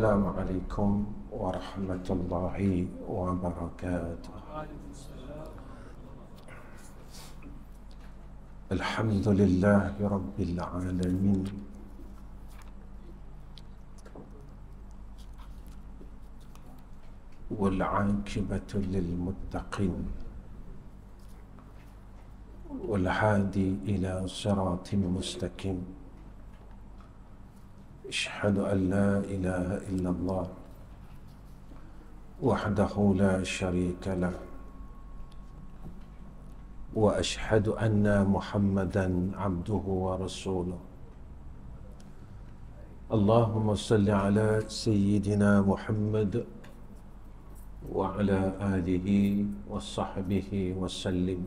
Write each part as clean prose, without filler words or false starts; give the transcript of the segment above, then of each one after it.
Assalamualaikum warahmatullahi wabarakatuh. Alhamdulillahi rabbil alamin. Wal 'aqibatu lil muttaqin. Wal hadi ila siratin mustaqim. أشهد أن لا إله إلا الله وحده لا شريك له وأشهد أن محمدا عبده ورسوله اللهم صل على سيدنا محمد وعلى آله وصحبه وسلم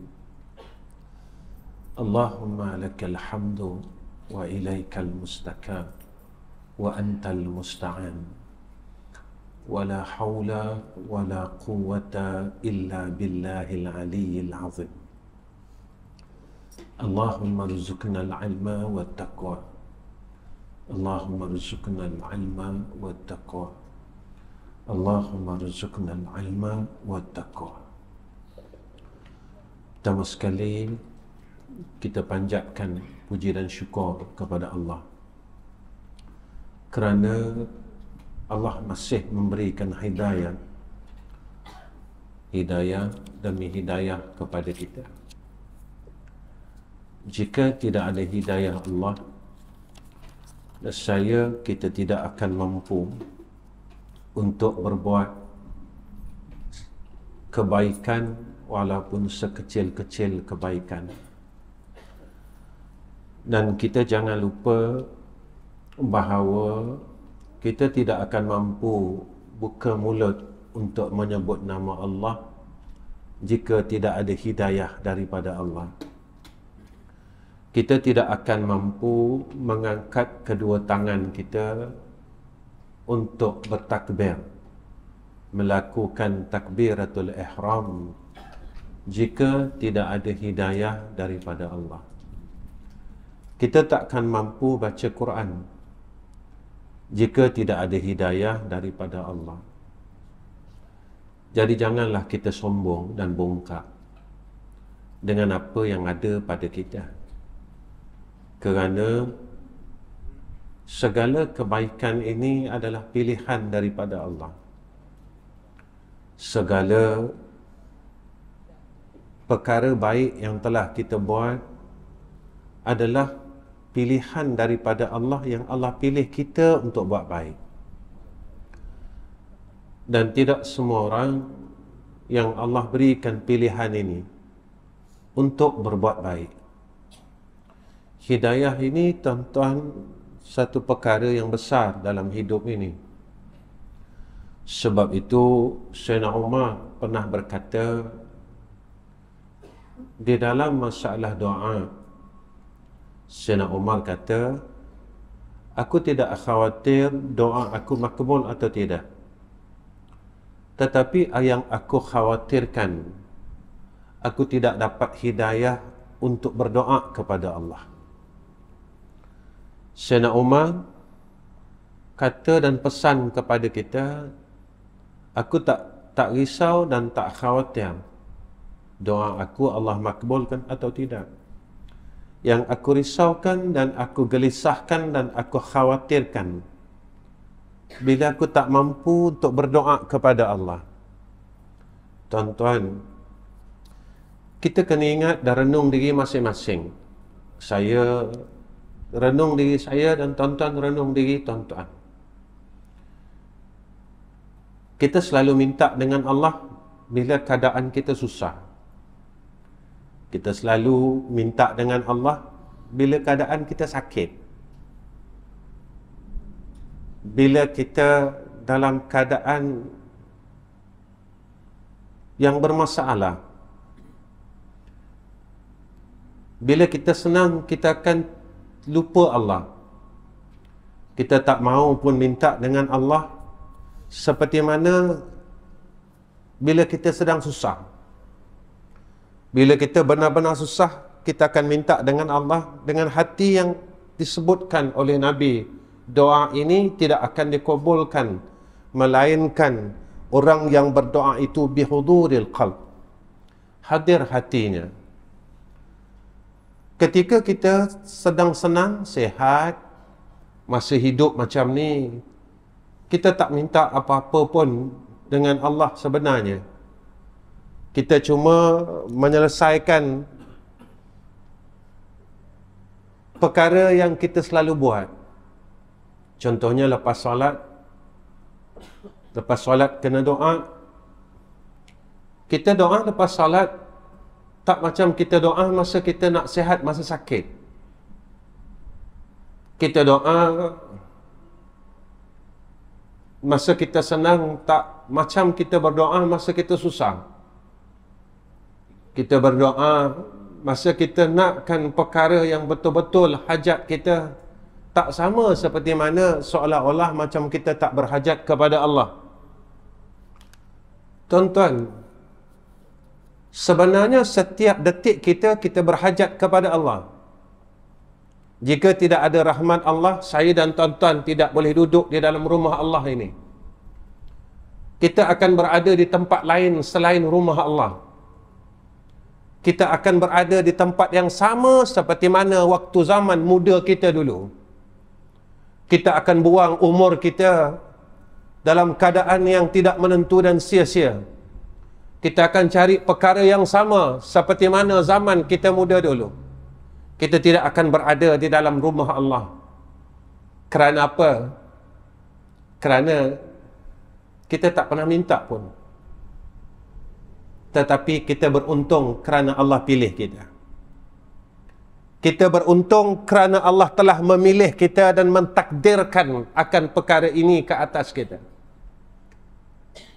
اللهم لك الحمد وإليك المستكان وأنت المستعان ولا حول ولا قوة إلا بالله العلي العظيم اللهم ارزقنا العلم والتقوى اللهم ارزقنا العلم والتقوى اللهم ارزقنا العلم والتقوى. Pertama sekali kita panjatkan puji dan syukur kepada Allah kerana Allah masih memberikan hidayah demi hidayah kepada kita. Jika tidak ada hidayah Allah, nescaya kita tidak akan mampu untuk berbuat kebaikan walaupun sekecil-kecil kebaikan. Dan kita jangan lupa bahawa kita tidak akan mampu buka mulut untuk menyebut nama Allah jika tidak ada hidayah daripada Allah. Kita tidak akan mampu mengangkat kedua tangan kita untuk bertakbir, melakukan takbiratul ihram jika tidak ada hidayah daripada Allah. Kita takkan mampu baca Quran jika tidak ada hidayah daripada Allah. Jadi janganlah kita sombong dan bongkak dengan apa yang ada pada kita, kerana segala kebaikan ini adalah pilihan daripada Allah. Segala perkara baik yang telah kita buat adalah pilihan daripada Allah yang Allah pilih kita untuk buat baik. Dan tidak semua orang yang Allah berikan pilihan ini untuk berbuat baik. Hidayah ini tuan-tuan satu perkara yang besar dalam hidup ini. Sebab itu Sayyidina Umar pernah berkata di dalam masalah doa, Sayyidina Umar kata, aku tidak khawatir doa aku makbul atau tidak, tetapi yang aku khawatirkan, aku tidak dapat hidayah untuk berdoa kepada Allah. Sayyidina Umar kata dan pesan kepada kita, aku tak risau dan tak khawatir doa aku Allah makbulkan atau tidak. Yang aku risaukan dan aku gelisahkan dan aku khawatirkan bila aku tak mampu untuk berdoa kepada Allah. Tuan-tuan, kita kena ingat dan renung diri masing-masing. Saya renung diri saya dan tuan-tuan renung diri tuan-tuan. Kita selalu minta dengan Allah bila keadaan kita susah. Kita selalu minta dengan Allah bila keadaan kita sakit. Bila kita dalam keadaan yang bermasalah. Bila kita senang, kita akan lupa Allah. Kita tak mahu pun minta dengan Allah seperti mana bila kita sedang susah. Bila kita benar-benar susah, kita akan minta dengan Allah dengan hati yang disebutkan oleh Nabi doa ini tidak akan dikabulkan melainkan orang yang berdoa itu bihuduril qalb, hadir hatinya. Ketika kita sedang senang, sehat, masih hidup macam ni, kita tak minta apa-apa pun dengan Allah sebenarnya. Kita cuma menyelesaikan perkara yang kita selalu buat. Contohnya lepas solat kena doa. Kita doa lepas solat tak macam kita doa masa kita nak sihat, masa sakit. Kita doa masa kita senang, tak macam kita berdoa masa kita susah. Kita berdoa masa kita nakkan perkara yang betul-betul hajat kita, tak sama seperti mana seolah-olah macam kita tak berhajat kepada Allah. Tuan-tuan, sebenarnya setiap detik kita berhajat kepada Allah. Jika tidak ada rahmat Allah, saya dan tuan-tuan tidak boleh duduk di dalam rumah Allah ini. Kita akan berada di tempat lain selain rumah Allah. Kita akan berada di tempat yang sama seperti mana waktu zaman muda kita dulu. Kita akan buang umur kita dalam keadaan yang tidak menentu dan sia-sia. Kita akan cari perkara yang sama seperti mana zaman kita muda dulu. Kita tidak akan berada di dalam rumah Allah. Kerana apa? Kerana kita tak pernah minta pun. Tetapi kita beruntung kerana Allah pilih kita. Kita beruntung kerana Allah telah memilih kita dan mentakdirkan akan perkara ini ke atas kita.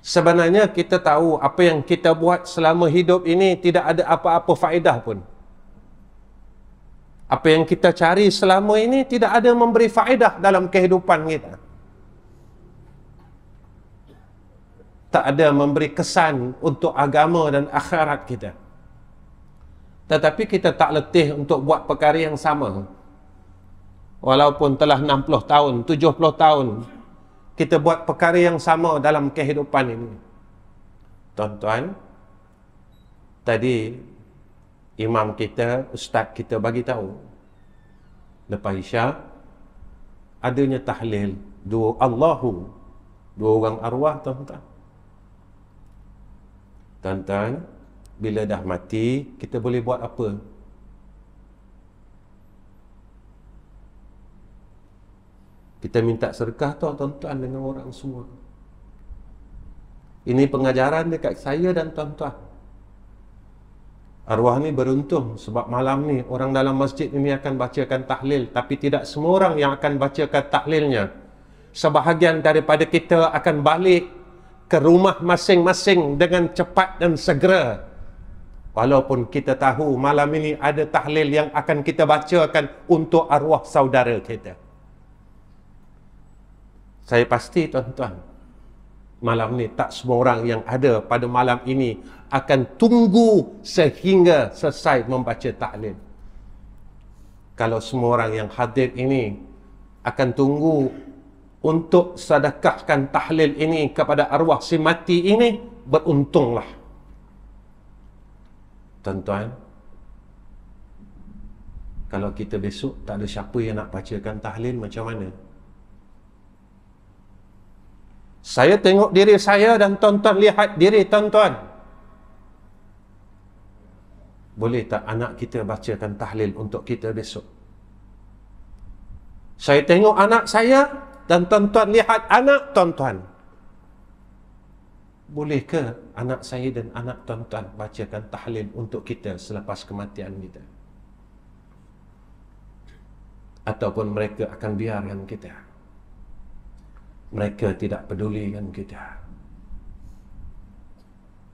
Sebenarnya kita tahu apa yang kita buat selama hidup ini tidak ada apa-apa faedah pun. Apa yang kita cari selama ini tidak ada memberi faedah dalam kehidupan kita. Tak ada memberi kesan untuk agama dan akhirat kita. Tetapi kita tak letih untuk buat perkara yang sama. Walaupun telah 60 tahun, 70 tahun, kita buat perkara yang sama dalam kehidupan ini. Tuan-tuan, tadi imam kita, ustaz kita bagi tahu, lepas Isyak adanya tahlil dua orang arwah, tuan-tuan. Tuan-tuan, bila dah mati, kita boleh buat apa? Kita minta sedekah tau, tuan-tuan, dengan orang semua. Ini pengajaran dekat saya dan tuan-tuan. Arwah ni beruntung sebab malam ni orang dalam masjid ini akan bacakan tahlil, tapi tidak semua orang yang akan bacakan tahlilnya. Sebahagian daripada kita akan balik ke rumah masing-masing dengan cepat dan segera. Walaupun kita tahu malam ini ada tahlil yang akan kita bacakan untuk arwah saudara kita. Saya pasti, tuan-tuan, malam ni tak semua orang yang ada pada malam ini akan tunggu sehingga selesai membaca tahlil. Kalau semua orang yang hadir ini akan tunggu untuk sedekahkan tahlil ini kepada arwah si mati ini, beruntunglah. Tuan-tuan, kalau kita besok tak ada siapa yang nak bacakan tahlil, macam mana? Saya tengok diri saya dan tuan-tuan lihat diri tuan-tuan. Boleh tak anak kita bacakan tahlil untuk kita besok? Saya tengok anak saya dan tuan-tuan lihat anak tuan-tuan. Boleh ke anak saya dan anak tuan-tuan bacakan tahlil untuk kita selepas kematian kita? Ataupun mereka akan biarkan kita? Mereka tidak pedulikan kita.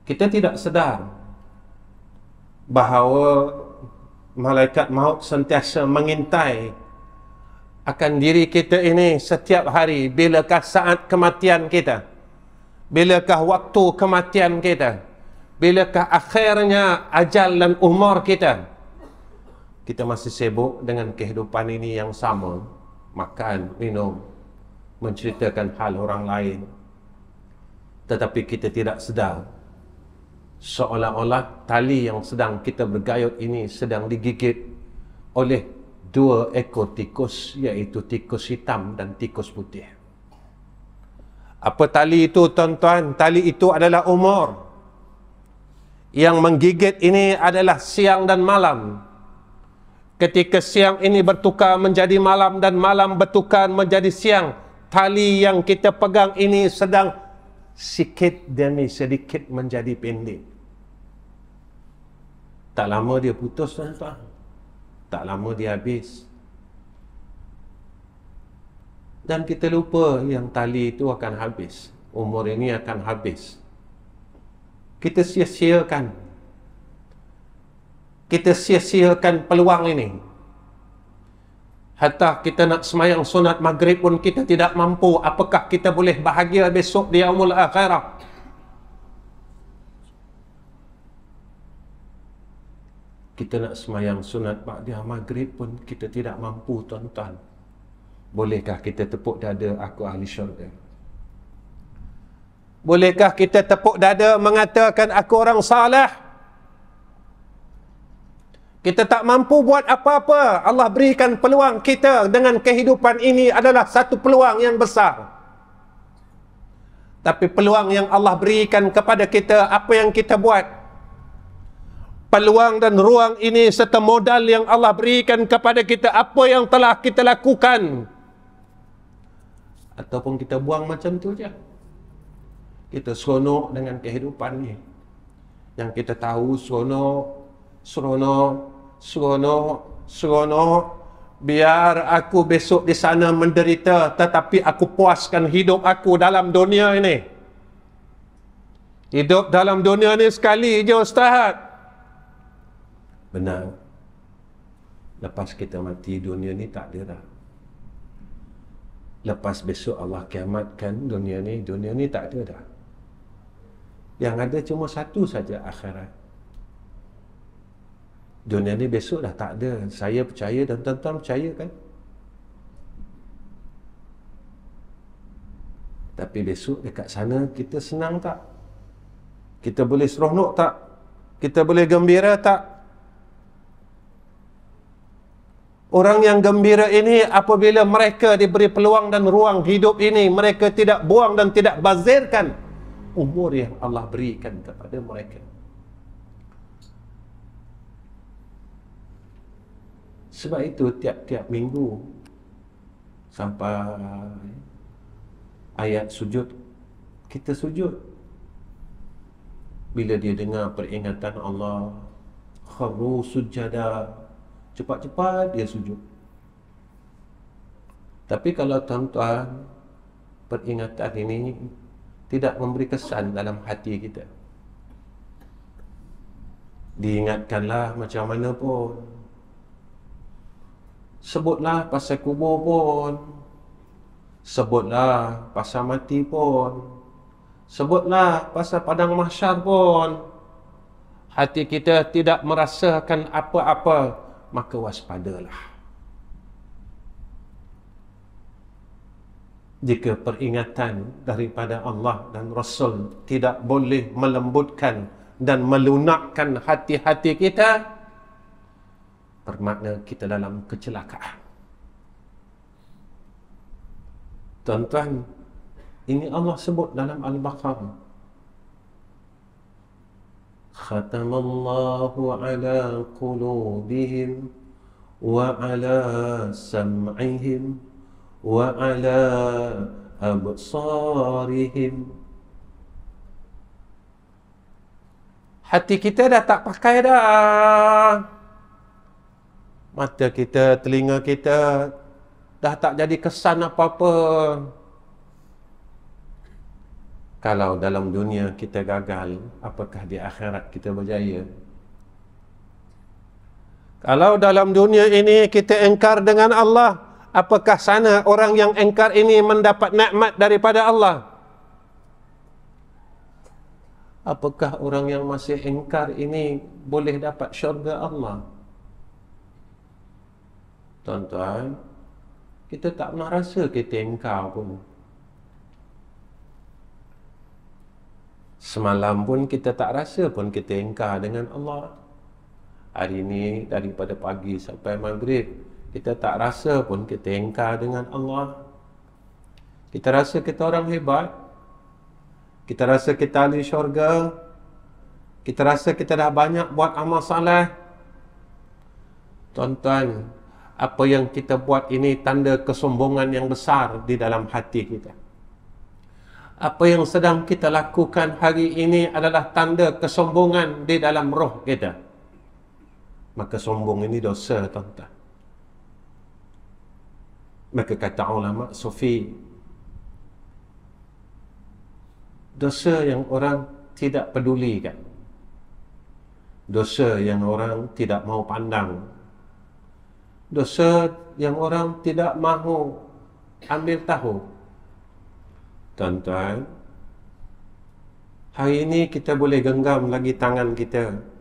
Kita tidak sedar bahawa malaikat maut sentiasa mengintai akan diri kita ini setiap hari. Bilakah saat kematian kita? Bilakah waktu kematian kita? Bilakah akhirnya ajal dan umur kita? Kita masih sibuk dengan kehidupan ini yang sama. makan, minum, menceritakan hal orang lain, tetapi kita tidak sedar, seolah-olah tali yang sedang kita bergayut ini sedang digigit oleh dua ekor tikus, iaitu tikus hitam dan tikus putih. Apa tali itu, tuan-tuan? Tali itu adalah umur. Yang menggigit ini adalah siang dan malam. Ketika siang ini bertukar menjadi malam dan malam bertukar menjadi siang, tali yang kita pegang ini sedang sikit demi sedikit menjadi pendek. Tak lama dia putus, tuan-tuan. Tak lama dia habis. Dan kita lupa yang tali itu akan habis. Umur ini akan habis. Kita sia-siakan. Kita sia-siakan peluang ini. Hatta kita nak semayang sunat maghrib pun kita tidak mampu. Apakah kita boleh bahagia besok di yaumul akhirah? Kita nak semayang sunat ba'da maghrib pun kita tidak mampu, tuan-tuan. Bolehkah kita tepuk dada, aku ahli syurga? Bolehkah kita tepuk dada mengatakan aku orang saleh? Kita tak mampu buat apa-apa. Allah berikan peluang kita dengan kehidupan ini adalah satu peluang yang besar. Tapi peluang yang Allah berikan kepada kita, apa yang kita buat? Peluang dan ruang ini serta modal yang Allah berikan kepada kita, apa yang telah kita lakukan? Ataupun kita buang macam tu je. Kita seronok dengan kehidupan ni. Yang kita tahu seronok. Biar aku besok di sana menderita, tetapi aku puaskan hidup aku dalam dunia ini. Hidup dalam dunia ni sekali je, Ustaz. Benar. Lepas kita mati, dunia ni tak ada dah. Lepas besok Allah kiamatkan dunia ni tak ada dah. Yang ada cuma satu saja, akhirat. Dunia ni besok dah tak ada. Saya percaya dan tuan-tuan percaya kan? Tapi besok dekat sana kita senang tak? Kita boleh seronok tak? Kita boleh gembira tak? Orang yang gembira ini apabila mereka diberi peluang dan ruang hidup ini, mereka tidak buang dan tidak bazirkan umur yang Allah berikan kepada mereka. Sebab itu tiap-tiap minggu sampai ayat sujud, kita sujud. Bila dia dengar peringatan Allah, kharru sujada, cepat-cepat dia sujud. Tapi kalau tuan-tuan, peringatan ini tidak memberi kesan dalam hati kita, diingatkanlah macam mana pun, sebutlah pasal kubur pun, sebutlah pasal mati pun, sebutlah pasal padang mahsyar pun, hati kita tidak merasakan apa-apa, maka waspadalah. Jika peringatan daripada Allah dan Rasul tidak boleh melembutkan dan melunakkan hati-hati kita, bermakna kita dalam kecelakaan. Tuan-tuan, ini Allah sebut dalam Al-Baqarah. Khatamallahu ala qulubihim wa ala sam'ihim wa ala absarihim. Hati kita dah tak pakai dah. Mata kita, telinga kita dah tak jadi kesan apa-apa. Kalau dalam dunia kita gagal, apakah di akhirat kita berjaya? Kalau dalam dunia ini kita engkar dengan Allah, apakah sana orang yang engkar ini mendapat nikmat daripada Allah? Apakah orang yang masih engkar ini boleh dapat syurga Allah? Tuan-tuan, Kita tak pernah rasa kita engkau pun. Semalam pun kita tak rasa pun kita engkar dengan Allah. Hari ini daripada pagi sampai maghrib, kita tak rasa pun kita engkar dengan Allah. Kita rasa kita orang hebat. Kita rasa kita ahli syurga. Kita rasa kita dah banyak buat amal saleh. Tuan-tuan, apa yang kita buat ini tanda kesombongan yang besar di dalam hati kita. Apa yang sedang kita lakukan hari ini adalah tanda kesombongan di dalam roh kita. Maka sombong ini dosa, tuan-tuan. Maka kata ulama sufi, dosa yang orang tidak pedulikan, dosa yang orang tidak mau pandang, dosa yang orang tidak mahu ambil tahu. Tuan-tuan, hari ini kita boleh genggam lagi tangan kita.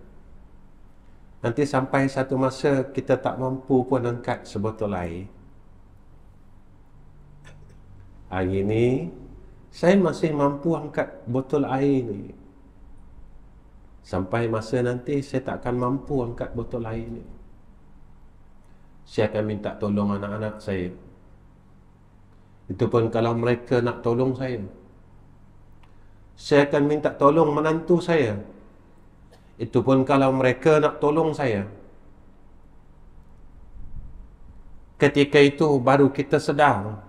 Nanti sampai satu masa kita tak mampu pun angkat sebotol air. Hari ini saya masih mampu angkat botol air ni. Sampai masa nanti saya tak akan mampu angkat botol air ni. Saya akan minta tolong anak-anak saya. Itu pun kalau mereka nak tolong saya. Saya akan minta tolong menantu saya. Itu pun kalau mereka nak tolong saya. Ketika itu baru kita sedar,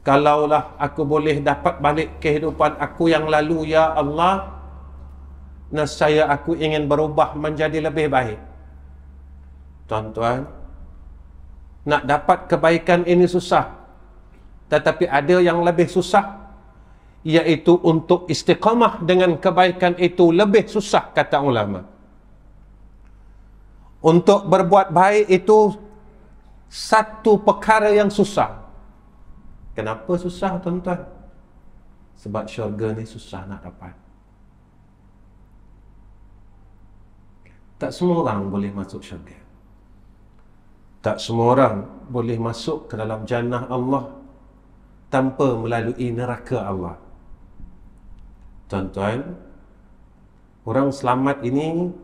kalaulah aku boleh dapat balik kehidupan aku yang lalu, ya Allah, nescaya aku ingin berubah menjadi lebih baik. Tuan-tuan, nak dapat kebaikan ini susah. Tetapi ada yang lebih susah, iaitu untuk istiqamah dengan kebaikan itu lebih susah, kata ulama. Untuk berbuat baik itu satu perkara yang susah. Kenapa susah, tuan-tuan? Sebab syurga ni susah nak dapat. Tak semua orang boleh masuk syurga. Tak semua orang boleh masuk ke dalam jannah Allah tanpa melalui neraka Allah. Tuan-tuan, orang selamat ini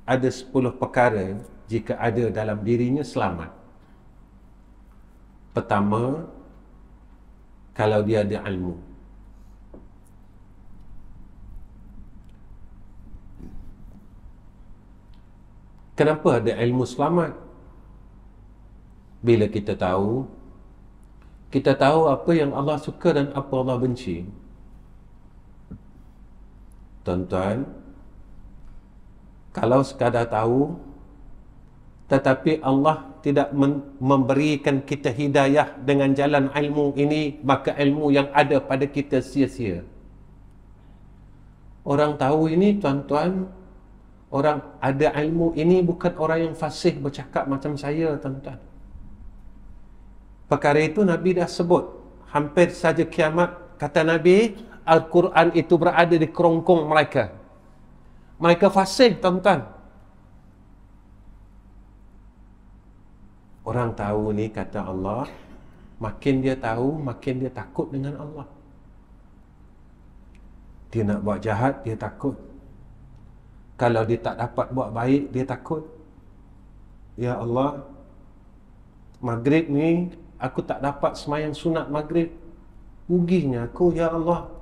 ada 10 perkara jika ada dalam dirinya selamat. Pertama, kalau dia ada ilmu. Kenapa ada ilmu selamat? Bila kita tahu apa yang Allah suka dan apa Allah benci. Tuan-tuan, kalau sekadar tahu tetapi Allah tidak memberikan kita hidayah dengan jalan ilmu ini, maka ilmu yang ada pada kita sia-sia. Orang tahu ini, tuan-tuan, orang ada ilmu ini bukan orang yang fasih bercakap macam saya, tuan-tuan. Perkara itu Nabi dah sebut. Hampir saja kiamat, kata Nabi, Al-Quran itu berada di kerongkong mereka. Mereka fasih, tuan-tuan. Orang tahu ni, kata Allah, makin dia tahu, makin dia takut dengan Allah. Dia nak buat jahat, dia takut. Kalau dia tak dapat buat baik, dia takut. Ya Allah, maghrib ni aku tak dapat semayang sunat maghrib. Ruginya aku, ya Allah.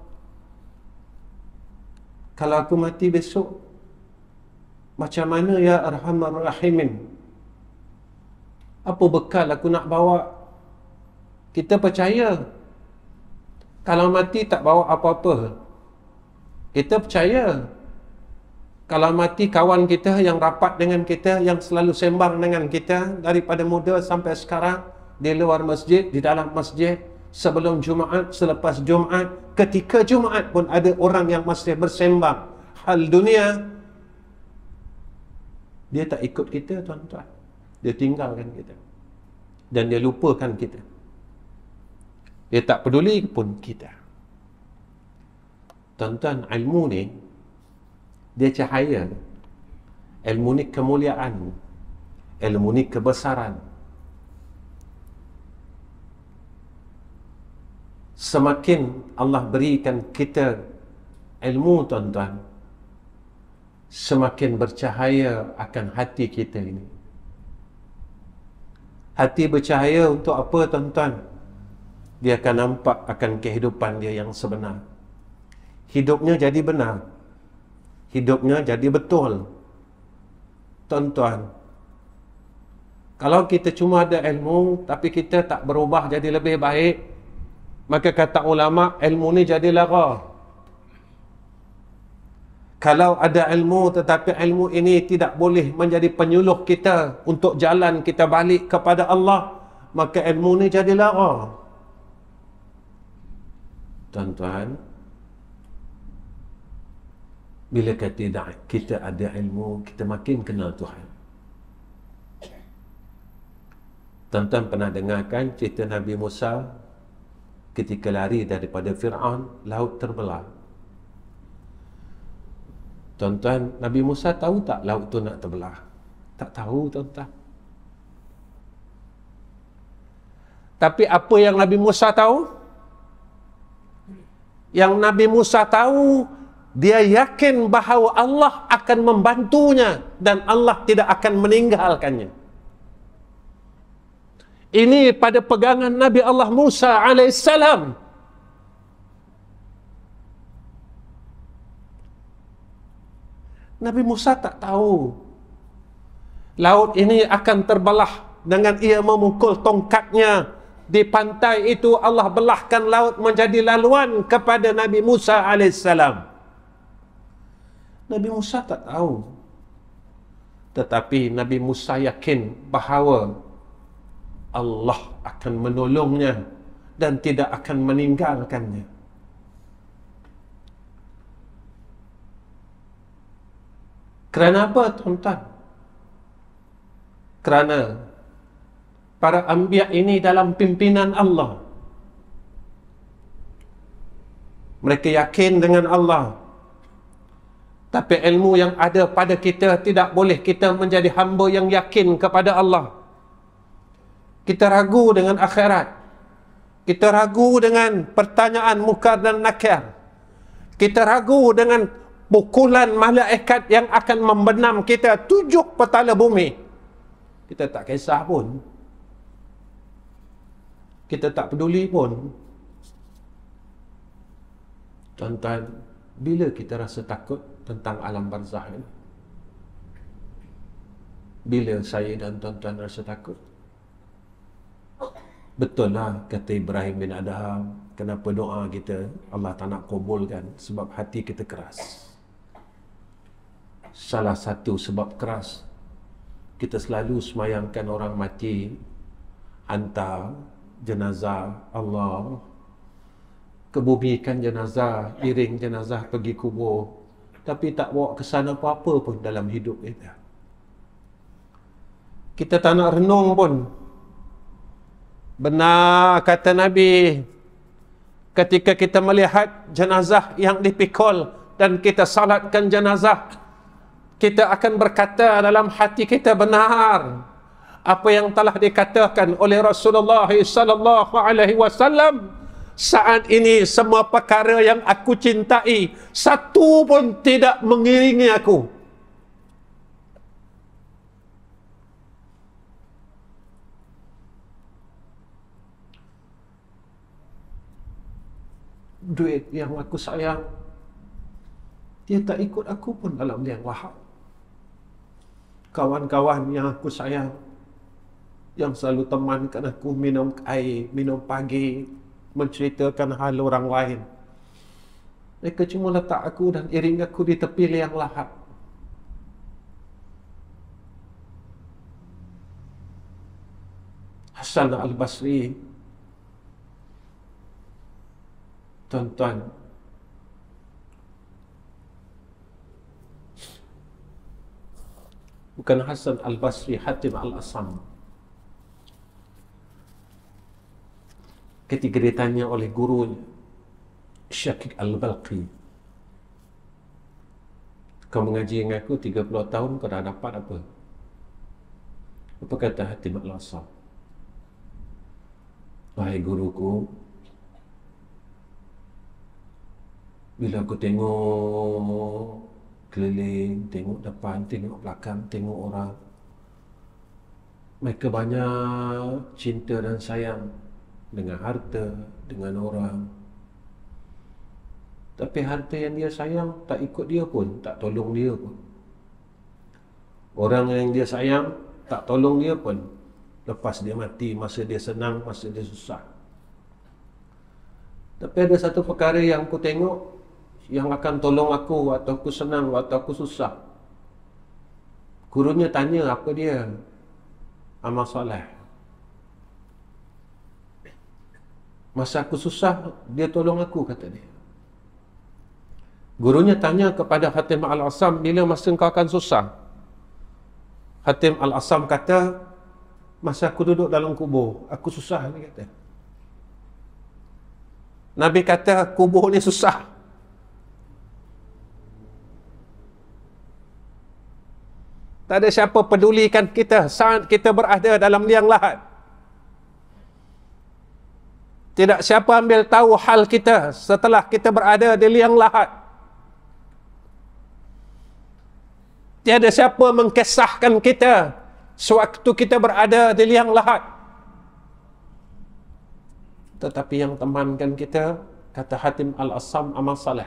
Kalau aku mati besok, macam mana ya Arhamar Rahimin? Apa bekal aku nak bawa? Kita percaya kalau mati tak bawa apa-apa. Kita percaya kalau mati kawan kita yang rapat dengan kita, yang selalu sembang dengan kita daripada muda sampai sekarang, di luar masjid, di dalam masjid, sebelum Jumaat, selepas Jumaat, ketika Jumaat pun ada orang yang masih bersembang hal dunia. Dia tak ikut kita, tuan-tuan. Dia tinggalkan kita. Dan dia lupakan kita. Dia tak peduli pun kita. Tuan-tuan, ilmu ni, dia cahaya. Ilmu ni kemuliaan. Ilmu ni kebesaran. Semakin Allah berikan kita ilmu, tuan-tuan, semakin bercahaya akan hati kita ini. Hati bercahaya untuk apa, tuan-tuan? Dia akan nampak akan kehidupan dia yang sebenar. Hidupnya jadi benar. Hidupnya jadi betul. Tuan-tuan, kalau kita cuma ada ilmu tapi kita tak berubah jadi lebih baik, maka kata ulama, ilmu ni jadi lara. Kalau ada ilmu tetapi ilmu ini tidak boleh menjadi penyuluh kita untuk jalan kita balik kepada Allah, maka ilmu ni jadi lara. Tuan-tuan, bila kita ada ilmu, kita makin kenal Tuhan. Tuan-tuan pernah dengarkan cerita Nabi Musa ketika lari daripada Fir'aun, laut terbelah. Tuan-tuan, Nabi Musa tahu tak laut tu nak terbelah? Tak tahu, tuan-tuan. Tapi apa yang Nabi Musa tahu? Yang Nabi Musa tahu, dia yakin bahawa Allah akan membantunya dan Allah tidak akan meninggalkannya. Ini pada pegangan Nabi Allah Musa alaihissalam. Nabi Musa tak tahu laut ini akan terbelah dengan ia memukul tongkatnya. Di pantai itu Allah belahkan laut menjadi laluan kepada Nabi Musa alaihissalam. Nabi Musa tak tahu. Tetapi Nabi Musa yakin bahawa Allah akan menolongnya dan tidak akan meninggalkannya. Kerana apa, tuan-tuan? Kerana para anbiya ini dalam pimpinan Allah. Mereka yakin dengan Allah. Tapi ilmu yang ada pada kita tidak boleh kita menjadi hamba yang yakin kepada Allah. Kita ragu dengan akhirat. Kita ragu dengan pertanyaan mungkar dan nakir. Kita ragu dengan pukulan malaikat yang akan membenam kita 7 petala bumi. Kita tak kisah pun. Kita tak peduli pun. Tuan-tuan, bila kita rasa takut tentang alam barzakh ini? Bila saya dan tuan-tuan rasa takut? Betul lah kata Ibrahim bin Adham, kenapa doa kita Allah tak nak kabulkan? Sebab hati kita keras. Salah satu sebab keras, kita selalu semayangkan orang mati, hantar jenazah Allah, kebumikan jenazah, iring jenazah pergi kubur, tapi tak bawa kesan apa-apa pun dalam hidup kita. Kita tak nak renung pun. Benar kata Nabi, ketika kita melihat jenazah yang dipikul dan kita salatkan jenazah, kita akan berkata dalam hati kita, benar apa yang telah dikatakan oleh Rasulullah sallallahu alaihi wasallam, saat ini semua perkara yang aku cintai satu pun tidak mengiringi aku. Duit yang aku sayang, dia tak ikut aku pun dalam liang lahat. Kawan-kawan yang aku sayang, yang selalu temankan aku minum air, minum pagi, menceritakan hal orang lain, mereka cuma letak aku dan iring aku di tepi liang lahat. Hasan Al-Basri, tuan-tuan, bukan Hasan Al-Basri, Hatim Al-Asam, ketika ditanya oleh gurunya Syakik Al-Balqi, kau mengaji dengan aku 30 tahun, kau dah dapat apa? Apa kata Hatim Al-Asam? Wahai guruku, Bila aku tengok keliling, tengok depan, tengok belakang, tengok orang, mereka banyak cinta dan sayang dengan harta, dengan orang. Tapi harta yang dia sayang tak ikut dia pun, tak tolong dia pun. Orang yang dia sayang tak tolong dia pun. Lepas dia mati, masa dia senang, masa dia susah. Tapi ada satu perkara yang aku tengok, yang akan tolong aku waktu aku senang, waktu aku susah. Gurunya tanya apa dia? Amal soleh. Masa aku susah, dia tolong aku, kata dia. Gurunya tanya kepada Hatim Al-Asam, bila masa kau akan susah? Hatim Al-Asam kata, masa aku duduk dalam kubur, aku susah ni, kata. Nabi kata, kubur ni susah. Tak ada siapa pedulikan kita saat kita berada dalam liang lahat. Tidak siapa ambil tahu hal kita setelah kita berada di liang lahat. Tiada siapa mengkisahkan kita sewaktu kita berada di liang lahat. Tetapi yang temankan kita, kata Hatim Al-Asam, amal saleh.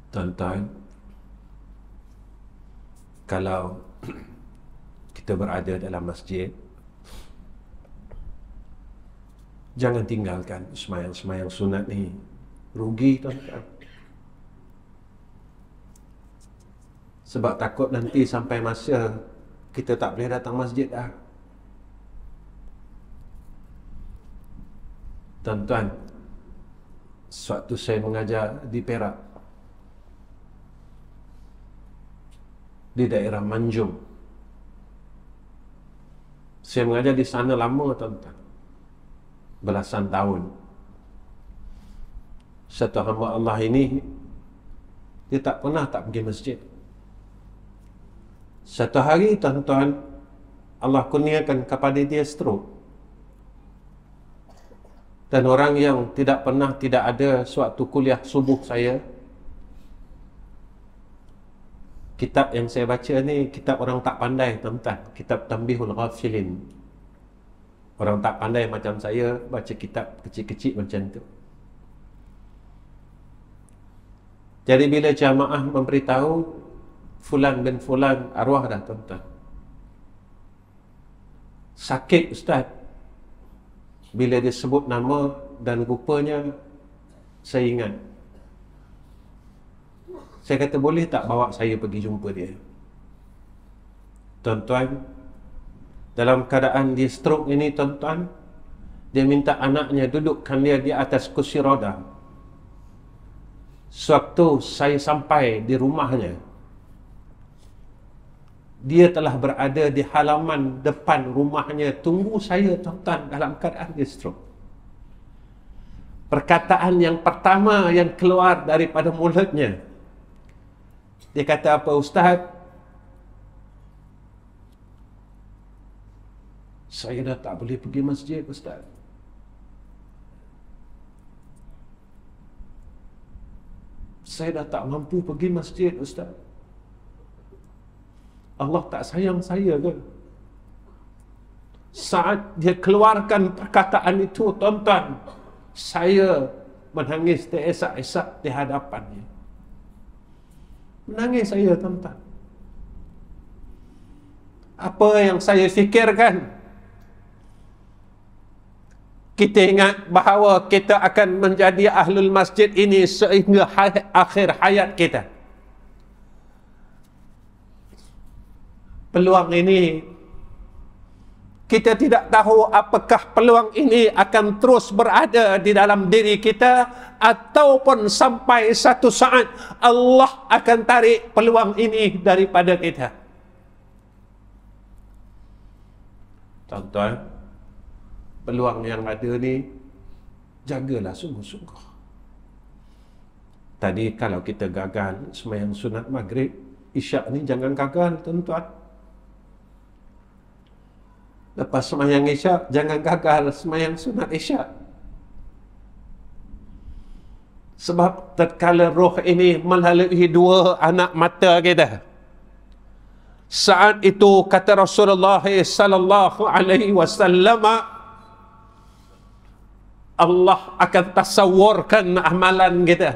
Tuan-tuan, kalau kita berada dalam masjid, jangan tinggalkan semayang-semayang sunat ni. Rugi, tuan-tuan. Sebab takut nanti sampai masa kita tak boleh datang masjid dah. Tuan-tuan, sewaktu saya mengajar di Perak, di daerah Manjung, saya mengajar di sana lama, tuan-tuan, belasan tahun. Satu hamba Allah ini, dia tak pernah tak pergi masjid. Satu hari, tuan-tuan, Allah kurniakan kepada dia stroke. Dan orang yang tidak pernah, tidak ada suatu kuliah subuh saya, kitab yang saya baca ni, kitab orang tak pandai, tuan-tuan. Kitab Tanbihul Ghafilin. Orang tak pandai macam saya, baca kitab kecil-kecil macam tu. Jadi bila jamaah memberitahu Fulan bin Fulan arwah dah, tuan-tuan. Sakit, Ustaz. Bila dia sebut nama dan rupanya saya ingat. Saya kata, boleh tak bawa saya pergi jumpa dia? Tuan-tuan, dalam keadaan dia stroke ini, tuan-tuan, dia minta anaknya dudukkan dia di atas kursi roda. Sewaktu saya sampai di rumahnya, dia telah berada di halaman depan rumahnya, tunggu saya, tuan-tuan, dalam keadaan dia stroke. Perkataan yang pertama yang keluar daripada mulutnya, dia kata, apa Ustaz? Saya dah tak boleh pergi masjid, Ustaz. Saya dah tak mampu pergi masjid, Ustaz. Allah tak sayang saya ke? Saat dia keluarkan perkataan itu, tuan-tuan, saya menangis teresak-esak di hadapannya. Menangis saya, tuan-tuan. Apa yang saya fikirkan? Kita ingat bahawa kita akan menjadi ahlul masjid ini sehingga akhir hayat kita. Peluang ini, kita tidak tahu apakah peluang ini akan terus berada di dalam diri kita, ataupun sampai satu saat Allah akan tarik peluang ini daripada kita. Tuan-tuan, peluang yang ada ni, jagalah sungguh-sungguh. Tadi kalau kita gagal sembahyang sunat maghrib, isyak ni jangan gagal, tuan-tuan. Lepas semayang isyak, jangan gagal semayang sunat isyak. Sebab tatkala roh ini melalui dua anak mata kita, saat itu kata Rasulullah sallallahu alaihi wasallam, Allah akan tasawwarkan amalan kita.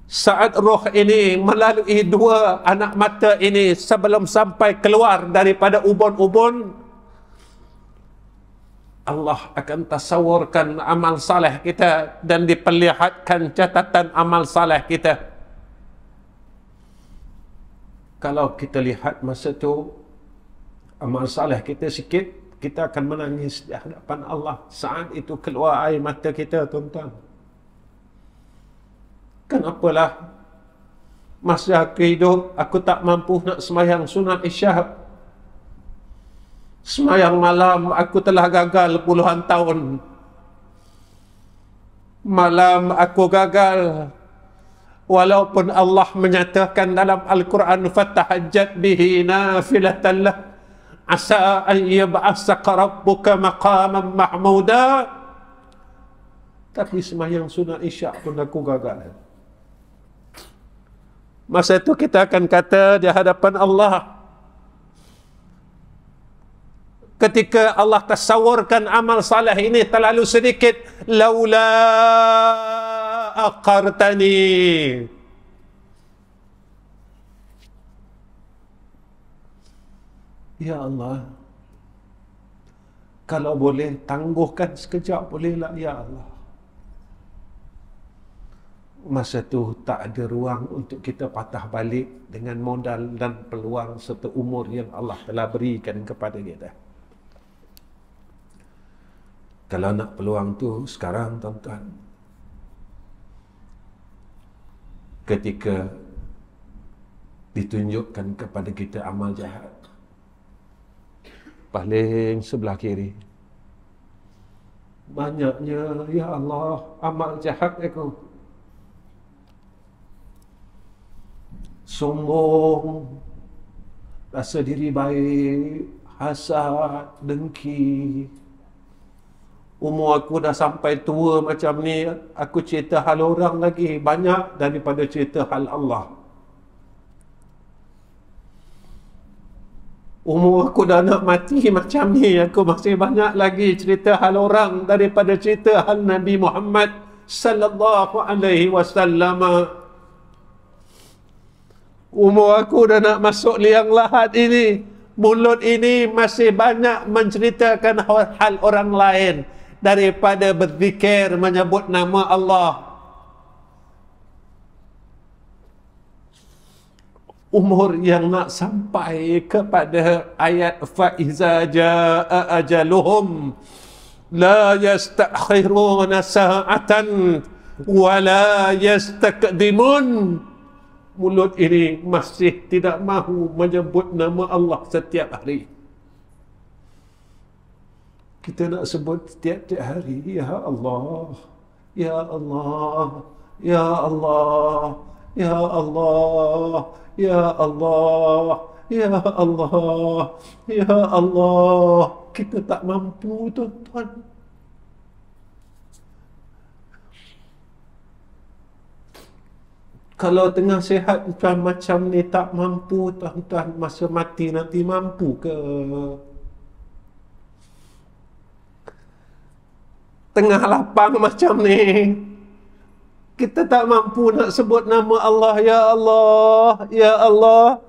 Saat roh ini melalui dua anak mata ini, sebelum sampai keluar daripada ubun-ubun, Allah akan tasawwarkan amal saleh kita dan diperlihatkan catatan amal saleh kita. Kalau kita lihat masa tu amal saleh kita sikit, kita akan menangis di hadapan Allah. Saat itu keluar air mata kita, tuan-tuan. Kenapalah masa aku hidup, aku tak mampu nak semayang sunat isyak. Semayang malam aku telah gagal puluhan tahun. Malam aku gagal, walaupun Allah menyatakan dalam Al-Quran, fatahajjat bihi nafilatan lah, asa an yab'asaka rabbuka maqaman mahmuda. Tapi semayang sunat isyak pun aku gagal. Masa itu kita akan kata di hadapan Allah, ketika Allah tasawwarkan amal saleh ini terlalu sedikit, laula aqartani, ya Allah, kalau boleh tangguhkan sekejap bolehlah ya Allah. Masa tu tak ada ruang untuk kita patah balik dengan modal dan peluang serta umur yang Allah telah berikan kepada kita. Kalau nak peluang tu sekarang, tuan-tuan, ketika ditunjukkan kepada kita amal jahat paling sebelah kiri, banyaknya ya Allah amal jahat aku, sombong, rasa diri baik, hasad, dengki. Umur aku dah sampai tua macam ni, aku cerita hal orang lagi banyak daripada cerita hal Allah. Umur aku dah nak mati macam ni, aku masih banyak lagi cerita hal orang daripada cerita hal Nabi Muhammad sallallahu alaihi wasallam. Umur aku dah nak masuk liang lahat ini, mulut ini masih banyak menceritakan hal orang lain daripada berzikir menyebut nama Allah. Umur yang nak sampai kepada ayat faiza jaa ajaluhum la yastakhiruna sa'atan wa la yastakdimun. Mulut ini masih tidak mahu menyebut nama Allah setiap hari. Kita nak sebut setiap hari, ya Allah, ya Allah, ya Allah, ya Allah, ya Allah, ya Allah, ya Allah. Kita tak mampu, tuan-tuan. Kalau tengah sihat macam ni tak mampu, tuan-tuan, masa mati nanti mampu ke? Tengah lapang macam ni, kita tak mampu nak sebut nama Allah, ya Allah, ya Allah.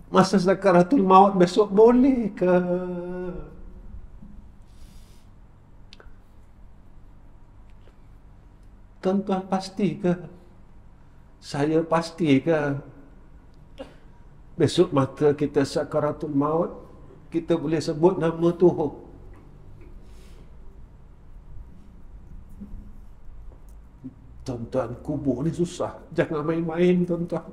Masa sakaratul maut besok boleh ke? Tuan-tuan pasti ke? Saya pasti ke? Besok mata kita sakaratul maut, kita boleh sebut nama Tuhan. Tuan-tuan, kubur ni susah. Jangan main-main, tuan-tuan.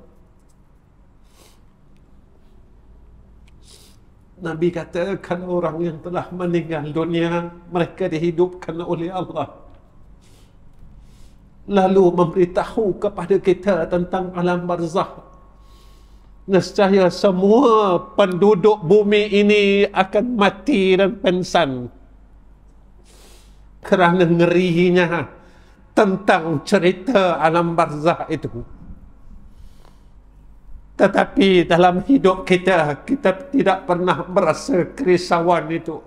Nabi kata, kalau orang yang telah meninggal dunia, mereka dihidupkan oleh Allah, lalu memberitahu kepada kita tentang alam barzakh. nescaya semua penduduk bumi ini akan mati dan pensan kerana ngerinya tentang cerita alam barzakh itu. Tetapi dalam hidup kita, kita tidak pernah merasa kerisauan itu.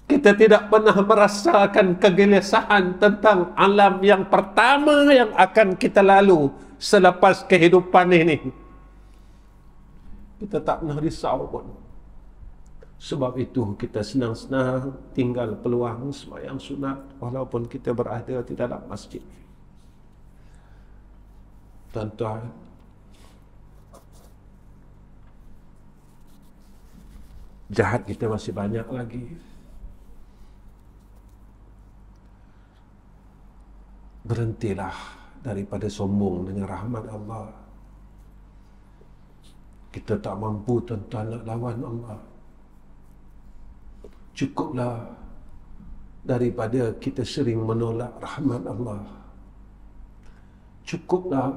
Kita tidak pernah merasakan kegelisahan tentang alam yang pertama yang akan kita lalu selepas kehidupan ini. Kita tak pernah risau pun. Sebab itu kita senang-senang tinggal peluang sembahyang sunat walaupun kita berada di dalam masjid. Tuan-tuan, jahat kita masih banyak lagi. Berhentilah daripada sombong dengan rahmat Allah. Kita tak mampu tuan-tuan nak lawan Allah. Cukuplah daripada kita sering menolak rahmat Allah. Cukuplah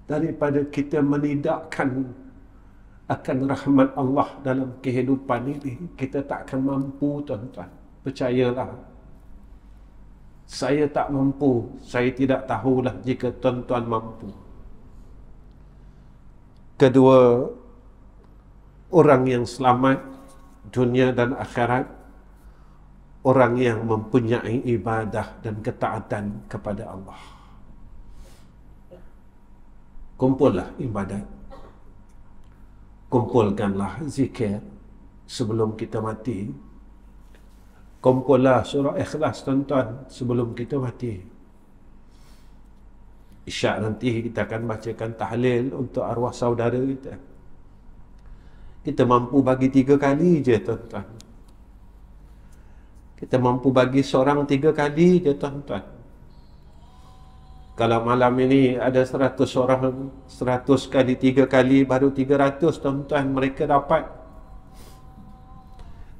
daripada kita menidakkan akan rahmat Allah dalam kehidupan ini. Kita tak akan mampu tuan-tuan. Percayalah. Saya tak mampu. Saya tidak tahulah jika tuan-tuan mampu. Kedua, orang yang selamat dunia dan akhirat, orang yang mempunyai ibadah dan ketaatan kepada Allah. Kumpullah ibadat. Kumpulkanlah zikir sebelum kita mati. Kumpullah surah Ikhlas tuan-tuan sebelum kita mati. Isyak nanti kita akan bacakan tahlil untuk arwah saudara kita. Kita mampu bagi 3 kali je tuan-tuan. Kita mampu bagi seorang 3 kali je tuan-tuan. Kalau malam ini ada 100 orang, 100 kali 3 kali baru 300 tuan-tuan mereka dapat.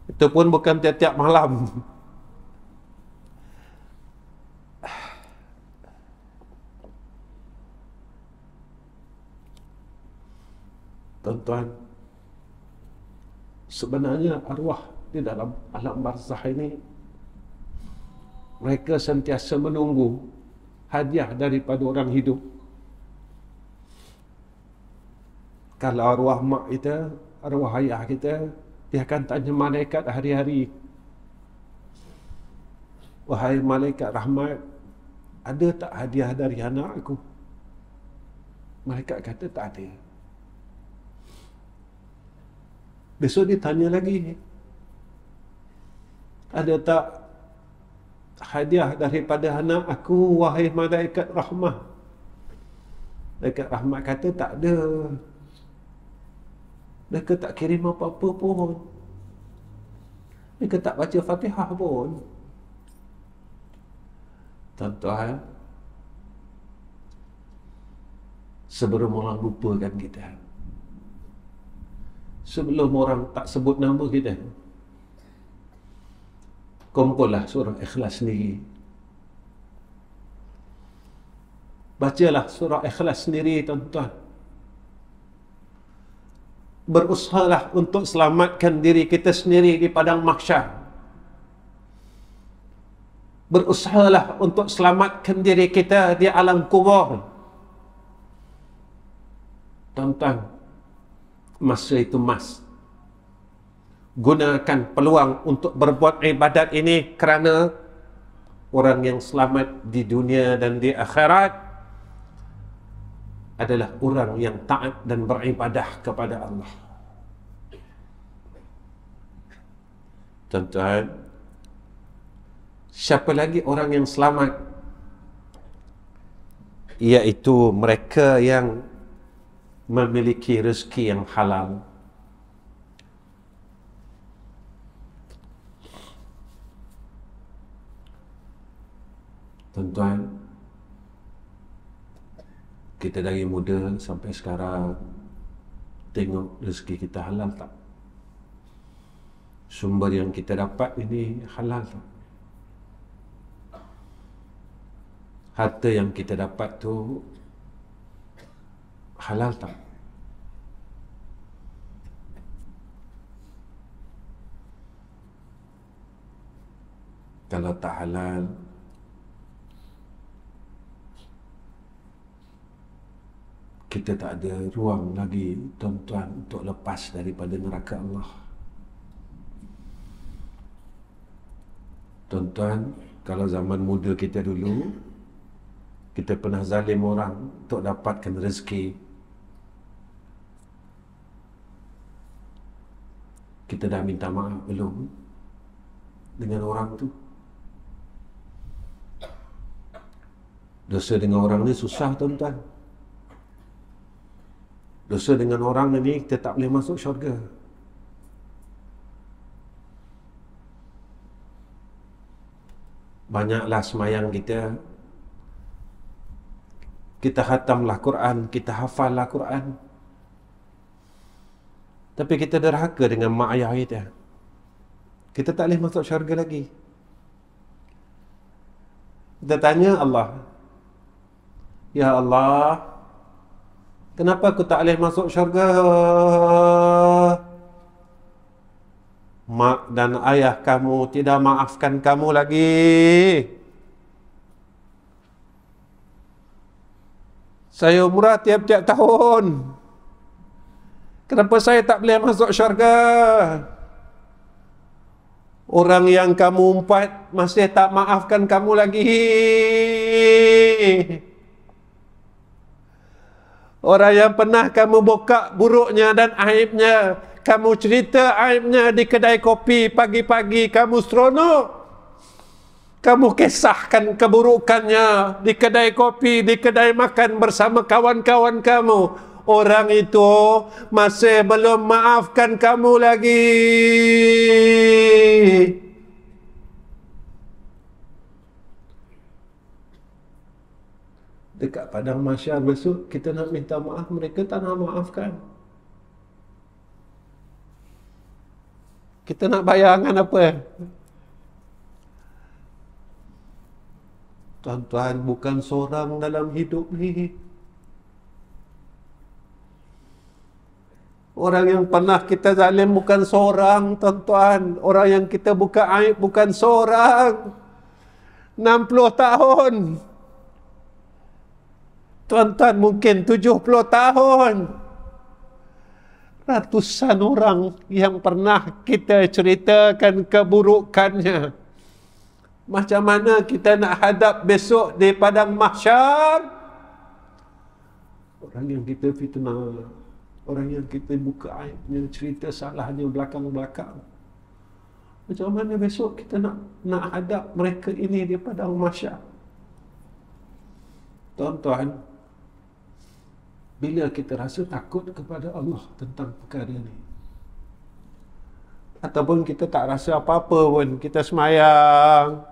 Itu pun bukan tiap-tiap malam. Tuan-tuan, sebenarnya arwah di dalam alam barzakh ini, mereka sentiasa menunggu hadiah daripada orang hidup. Kalau arwah mak kita, arwah ayah kita, dia akan tanya malaikat hari-hari, wahai malaikat rahmat, ada tak hadiah dari anak aku? Malaikat kata tak ada. Besok dia tanya lagi, ada tak hadiah daripada anak aku, wahai malaikat rahmat? Malaikat rahmat kata tak ada. Mereka tak kirim apa-apa pun. Mereka tak baca Fatihah pun. Tuan-tuan, sebelum orang lupakan kita, sebelum orang tak sebut nama kita, kumpullah surah Ikhlas sendiri. Bacalah surah Ikhlas sendiri tuan-tuan. Berusahalah untuk selamatkan diri kita sendiri di padang mahsyar. Berusahalah untuk selamatkan diri kita di alam kubur. Tuan-tuan, masa itu mas. Gunakan peluang untuk berbuat ibadat ini kerana orang yang selamat di dunia dan di akhirat adalah orang yang taat dan beribadah kepada Allah. Tuan-tuan, siapa lagi orang yang selamat? Iaitu mereka yang memiliki rezeki yang halal. Tuan-tuan, kita dari muda sampai sekarang tengok rezeki kita halal tak? Sumber yang kita dapat ini halal tak? Harta yang kita dapat tu Halal tak? Kalau tak halal, kita tak ada ruang lagi, tuan-tuan, untuk lepas daripada neraka Allah. Tuan-tuan, kalau zaman muda kita dulu, kita pernah zalim orang untuk dapatkan rezeki. Kita dah minta maaf belum dengan orang tu? Dosa dengan orang ni susah, tuan-tuan. Dosa dengan orang ni kita tak boleh masuk syurga. Banyaklah semayang kita, kita khatamlah Quran, kita hafallah Quran, tapi kita derhaka dengan mak ayah kita. Kita tak boleh masuk syurga lagi. Kita tanya Allah, ya Allah, kenapa aku tak boleh masuk syurga? Mak dan ayah kamu tidak maafkan kamu lagi. Saya umrah tiap-tiap tahun. Kenapa saya tak boleh masuk syurga? Orang yang kamu umpat masih tak maafkan kamu lagi. Orang yang pernah kamu buka buruknya dan aibnya, kamu cerita aibnya di kedai kopi pagi-pagi, kamu seronok, kamu kisahkan keburukannya di kedai kopi, di kedai makan bersama kawan-kawan kamu. Orang itu masih belum maafkan kamu lagi. Dekat padang mahsyar besok, kita nak minta maaf, mereka tak nak maafkan. Kita nak bayangkan apa? Tuan-tuan, bukan seorang dalam hidup ni. Orang yang pernah kita zalim bukan seorang, tuan-tuan. Orang yang kita buka aib bukan seorang. 60 tahun. Tuan-tuan, mungkin 70 tahun. Ratusan orang yang pernah kita ceritakan keburukannya. Macam mana kita nak hadap besok di padang mahsyar? Orang yang kita fitnah, orang yang kita buka aibnya, cerita salahnya belakang-belakang. Macam mana besok kita nak hadap mereka ini di padang mahsyar? Tuan-tuan, bila kita rasa takut kepada Allah tentang perkara ini, ataupun kita tak rasa apa-apa pun, kita semayang,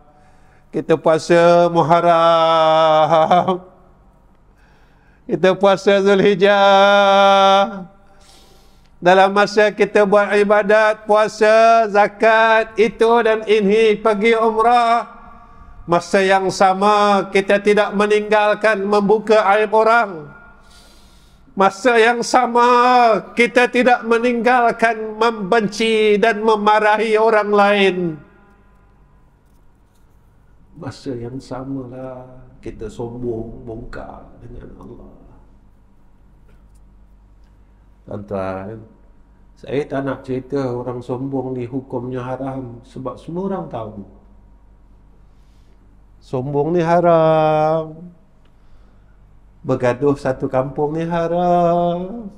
kita puasa Muharram, kita puasa Zulhijjah, dalam masa kita buat ibadat, puasa, zakat, itu dan ini, pergi umrah, masa yang sama kita tidak meninggalkan membuka aib orang. Masa yang sama kita tidak meninggalkan membenci dan memarahi orang lain. Masa yang samalah kita sombong, bongkar dengan Allah. Tuan-tuan, saya tak nak cerita orang sombong ni hukumnya haram, sebab semua orang tahu sombong ni haram. Bergaduh satu kampung ni haram.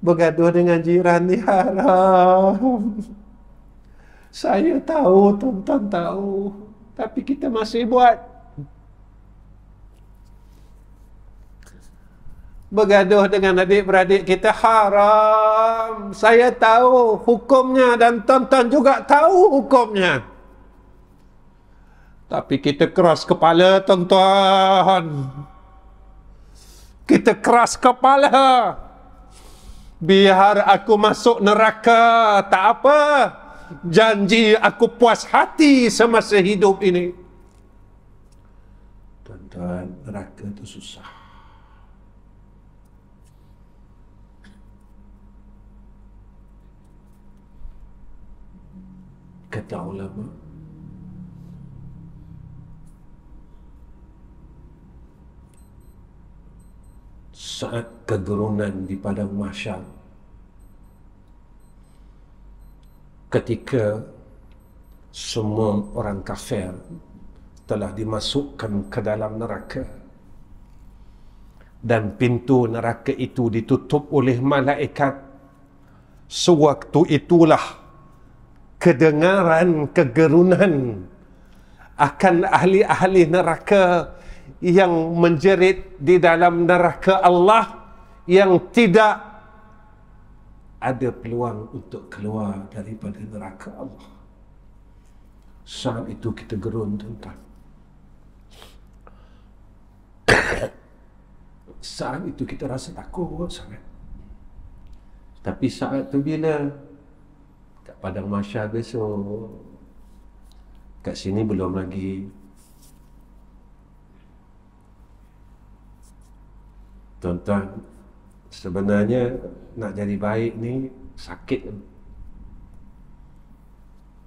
Bergaduh dengan jiran ni haram. Saya tahu, tuan-tuan tahu, tapi kita masih buat. Bergaduh dengan adik-beradik kita haram. Saya tahu hukumnya dan tuan-tuan juga tahu hukumnya. Tapi kita keras kepala, tuan-tuan. Kita keras kepala. Biar aku masuk neraka, tak apa. Janji aku puas hati semasa hidup ini. Tuan-tuan, neraka itu susah. Kata ulama, saat kegerunan di padang mahsyar, ketika semua orang kafir telah dimasukkan ke dalam neraka dan pintu neraka itu ditutup oleh malaikat, sewaktu itulah kedengaran kegerunan akan ahli-ahli neraka yang menjerit di dalam neraka Allah, yang tidak ada peluang untuk keluar daripada neraka Allah. Saat itu kita gerun, tuan-tuan. Saat itu kita rasa takut sangat. Tapi saat tu bila kat padang mahsyar besok, kat sini belum lagi. Tuan-tuan, sebenarnya nak jadi baik ni sakit.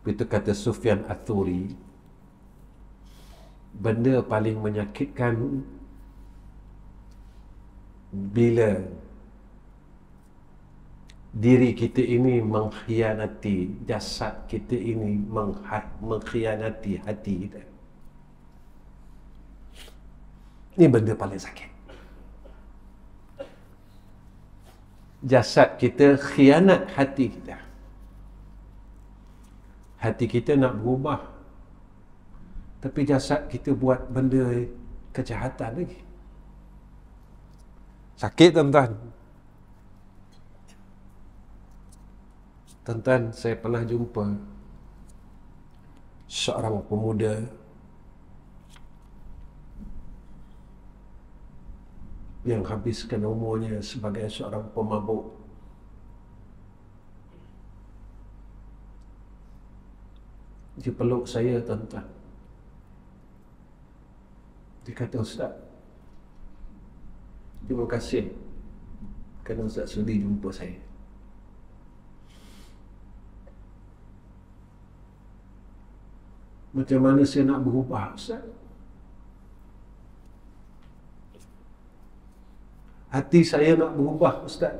Itu kata Sufyan Ats-Tsauri, benda paling menyakitkan bila diri kita ini mengkhianati, jasad kita ini mengkhianati hati kita. Ini benda paling sakit. Jasad kita khianat hati kita. Hati kita nak berubah, tapi jasad kita buat benda kejahatan lagi. Sakit, tuan-tuan. Tuan-tuan, saya pernah jumpa seorang pemuda yang habiskan umurnya sebagai seorang pemabuk. Dia peluk saya, tuan-tuan. Dia kata, "Ustaz, terima kasih kerana Ustaz sudi jumpa saya. Macam mana saya nak berubah, Ustaz? Hati saya nak berubah, Ustaz.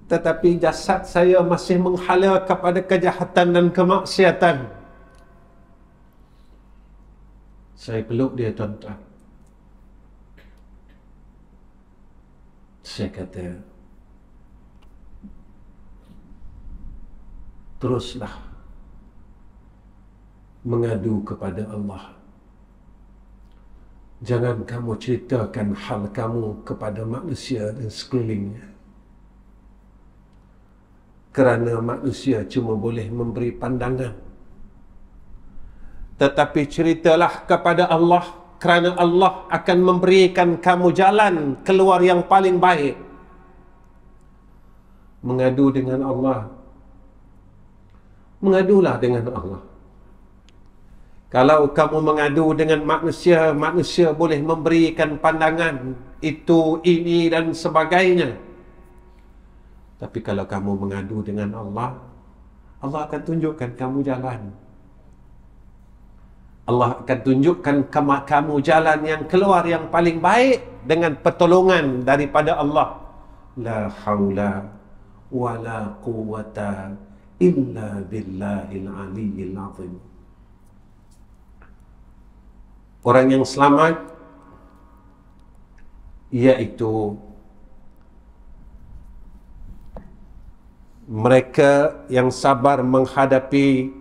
Tetapi jasad saya masih menghala kepada kejahatan dan kemaksiatan." Saya peluk dia, tuan-tuan. Saya kata, teruslah mengadu kepada Allah. Jangan kamu ceritakan hal kamu kepada manusia dan sekelilingnya. Kerana manusia cuma boleh memberi pandangan. Tetapi ceritalah kepada Allah, kerana Allah akan memberikan kamu jalan keluar yang paling baik. Mengadu dengan Allah. Mengadulah dengan Allah. Kalau kamu mengadu dengan manusia, manusia boleh memberikan pandangan itu, ini dan sebagainya. Tapi kalau kamu mengadu dengan Allah, Allah akan tunjukkan kamu jalan. Allah akan tunjukkan kamu jalan yang keluar yang paling baik dengan pertolongan daripada Allah. La haula wa la quwwata illa billahil aliyyil azim. Orang yang selamat iaitu mereka yang sabar menghadapi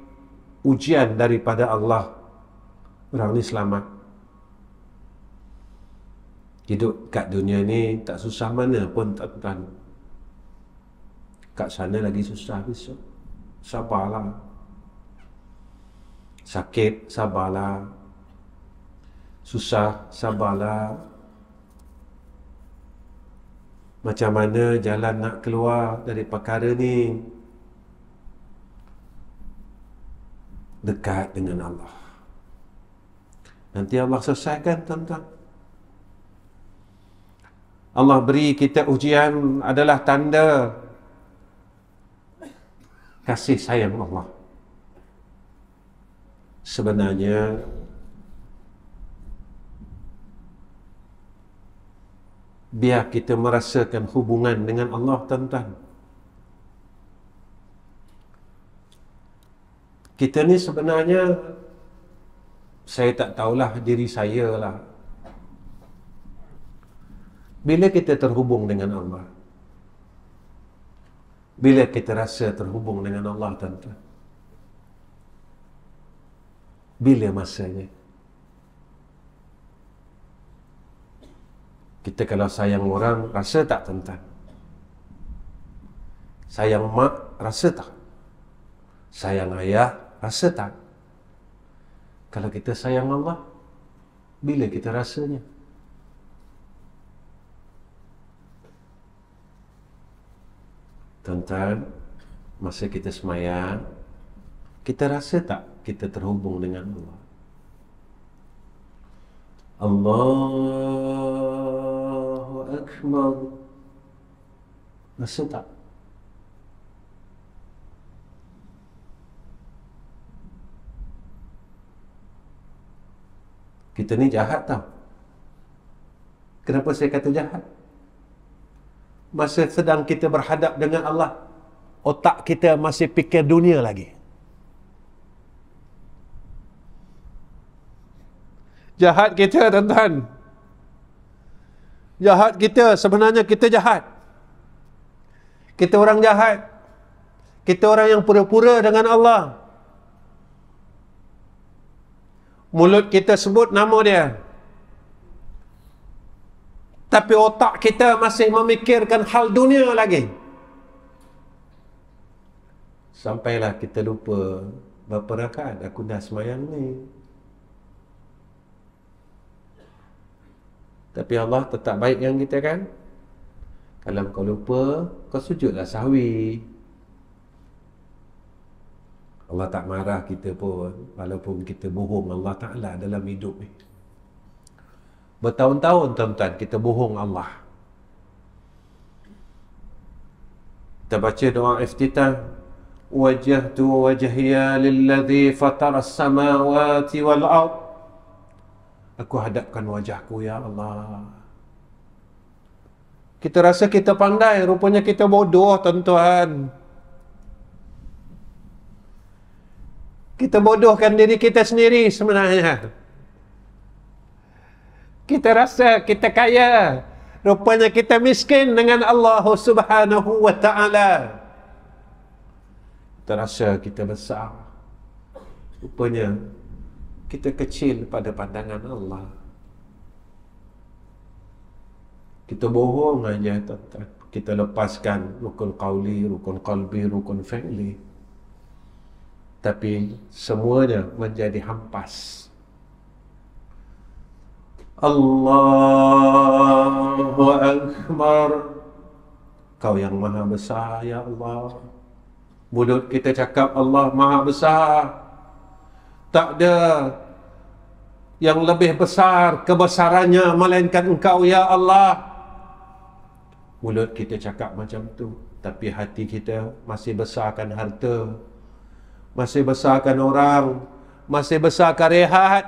ujian daripada Allah. Orang ni selamat. Hidup kat dunia ni tak susah mana pun, tuan-tuan. Kat sana lagi susah besok. Sabarlah. Sakit, sabarlah. Susah, sabarlah. Macam mana jalan nak keluar dari perkara ni? Dekat dengan Allah. Nanti Allah selesaikan, tuan-tuan. Allah beri kita ujian adalah tanda kasih sayang Allah. Sebenarnya biar kita merasakan hubungan dengan Allah, tuan-tuan. Kita ni sebenarnya, saya tak tahulah diri saya lah. Bila kita terhubung dengan Allah, bila kita rasa terhubung dengan Allah, tuan-tuan, bila masanya? Kita kalau sayang orang, rasa tak, tuan-tuan? Sayang mak, rasa tak? Sayang ayah, rasa tak? Kalau kita sayang Allah, bila kita rasanya? Tuan-tuan, masa kita semayang, kita rasa tak kita terhubung dengan Allah? Allahu Akbar. Rasa tak? Kita ni jahat tau. Kenapa saya kata jahat? Masa sedang kita berhadap dengan Allah, otak kita masih fikir dunia lagi. Jahat kita, tuan-tuan. Jahat kita, sebenarnya kita jahat. Kita orang jahat. Kita orang yang pura-pura dengan Allah. Mulut kita sebut nama dia, tapi otak kita masih memikirkan hal dunia lagi. Sampailah kita lupa, berapa rakaat aku dah semayang ni. Tapi Allah tetap baik dengan kita, kan? Kalau kau lupa, kau sujudlah sahwi. Allah tak marah kita pun, walaupun kita bohong Allah Ta'ala dalam hidup ni. Bertahun-tahun, tuan-tuan, kita bohong Allah. Kita baca doa iftitah, wajjahtu wajhiya lilladzi fataras samawati wal ard. Aku hadapkan wajahku, ya Allah. Kita rasa kita pandai, rupanya kita bodoh, tuan-tuan. Kita bodohkan diri kita sendiri sebenarnya. Kita rasa kita kaya, rupanya kita miskin dengan Allah Subhanahu wa ta'ala. Kita rasa kita besar, rupanya kita kecil pada pandangan Allah. Kita bohong aja, tuan-tuan. Kita lepaskan rukun qauli, rukun qalbi, rukun fi'li, tapi semuanya menjadi hampas. Allahu Akbar. Kau yang maha besar, ya Allah. Mulut kita cakap Allah maha besar. Tak ada yang lebih besar kebesarannya melainkan Engkau, ya Allah. Mulut kita cakap macam tu, tapi hati kita masih besarkan harta, masih besarkan orang, masih besarkan rehat,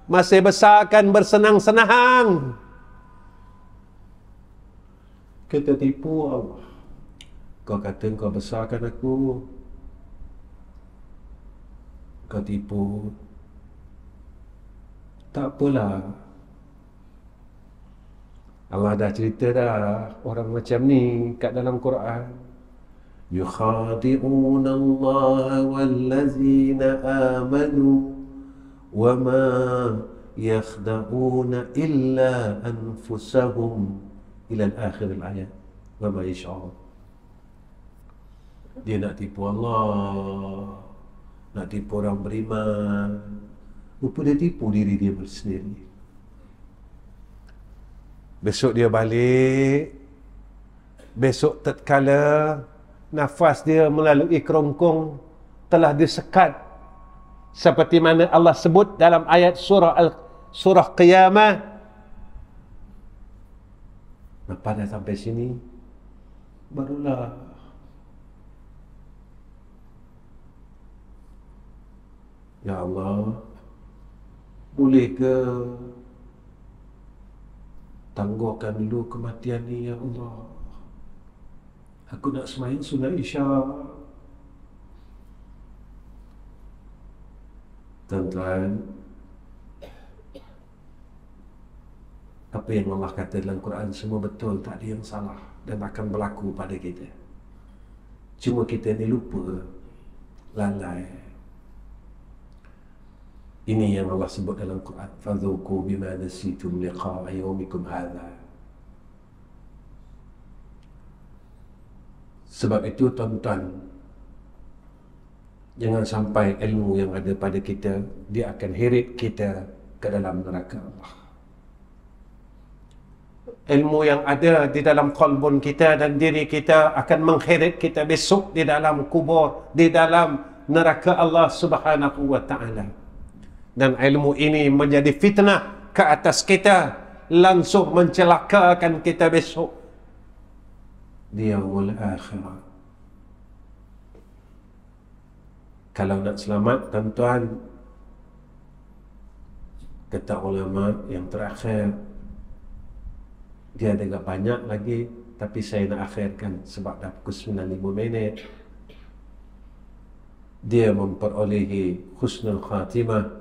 masih besarkan bersenang-senang. Kita tipu Allah. Kau kata kau besarkan aku, kau tipu. Tak apalah, Allah dah cerita dah orang macam ni kat dalam Quran. يخادعون الله والذين آمنوا وما يخدعون إلا أنفسهم إلى الآخر الآيات وما يشعرون. Dia nak tipu Allah, nak tipu orang beriman, rupa dia tipu diri dia sendiri. Besok dia balik, besok tatkala nafas dia melalui kerongkong telah disekat seperti mana Allah sebut dalam ayat surah Qiyamah. Pada sampai sini barulah ya Allah, boleh ke tangguhkan dulu kematian ni ya Allah, aku nak sembahyang sunat Isyak. Tuan-tuan, apa yang Allah kata dalam Quran semua betul, tak ada yang salah dan akan berlaku pada kita. Cuma kita ni lupa, lalai. Ini yang Allah sebut dalam Quran, fadhuku bima nasitum liqa'a yawmikum hadha. Sebab itu tuan-tuan, jangan sampai ilmu yang ada pada kita, dia akan heret kita ke dalam neraka Allah. Ilmu yang ada di dalam qalbun kita dan diri kita akan mengheret kita besok di dalam kubur, di dalam neraka Allah Subhanahu wa ta'ala. Dan ilmu ini menjadi fitnah ke atas kita, langsung mencelakakan kita besok di yaumul akhirah. Kalau nak selamat, tuan-tuan, kata ulama yang terakhir, dia ada agak banyak lagi, tapi saya nak akhirkan sebab dah pukul 95 minit. Dia memperolehi husnul khatimah.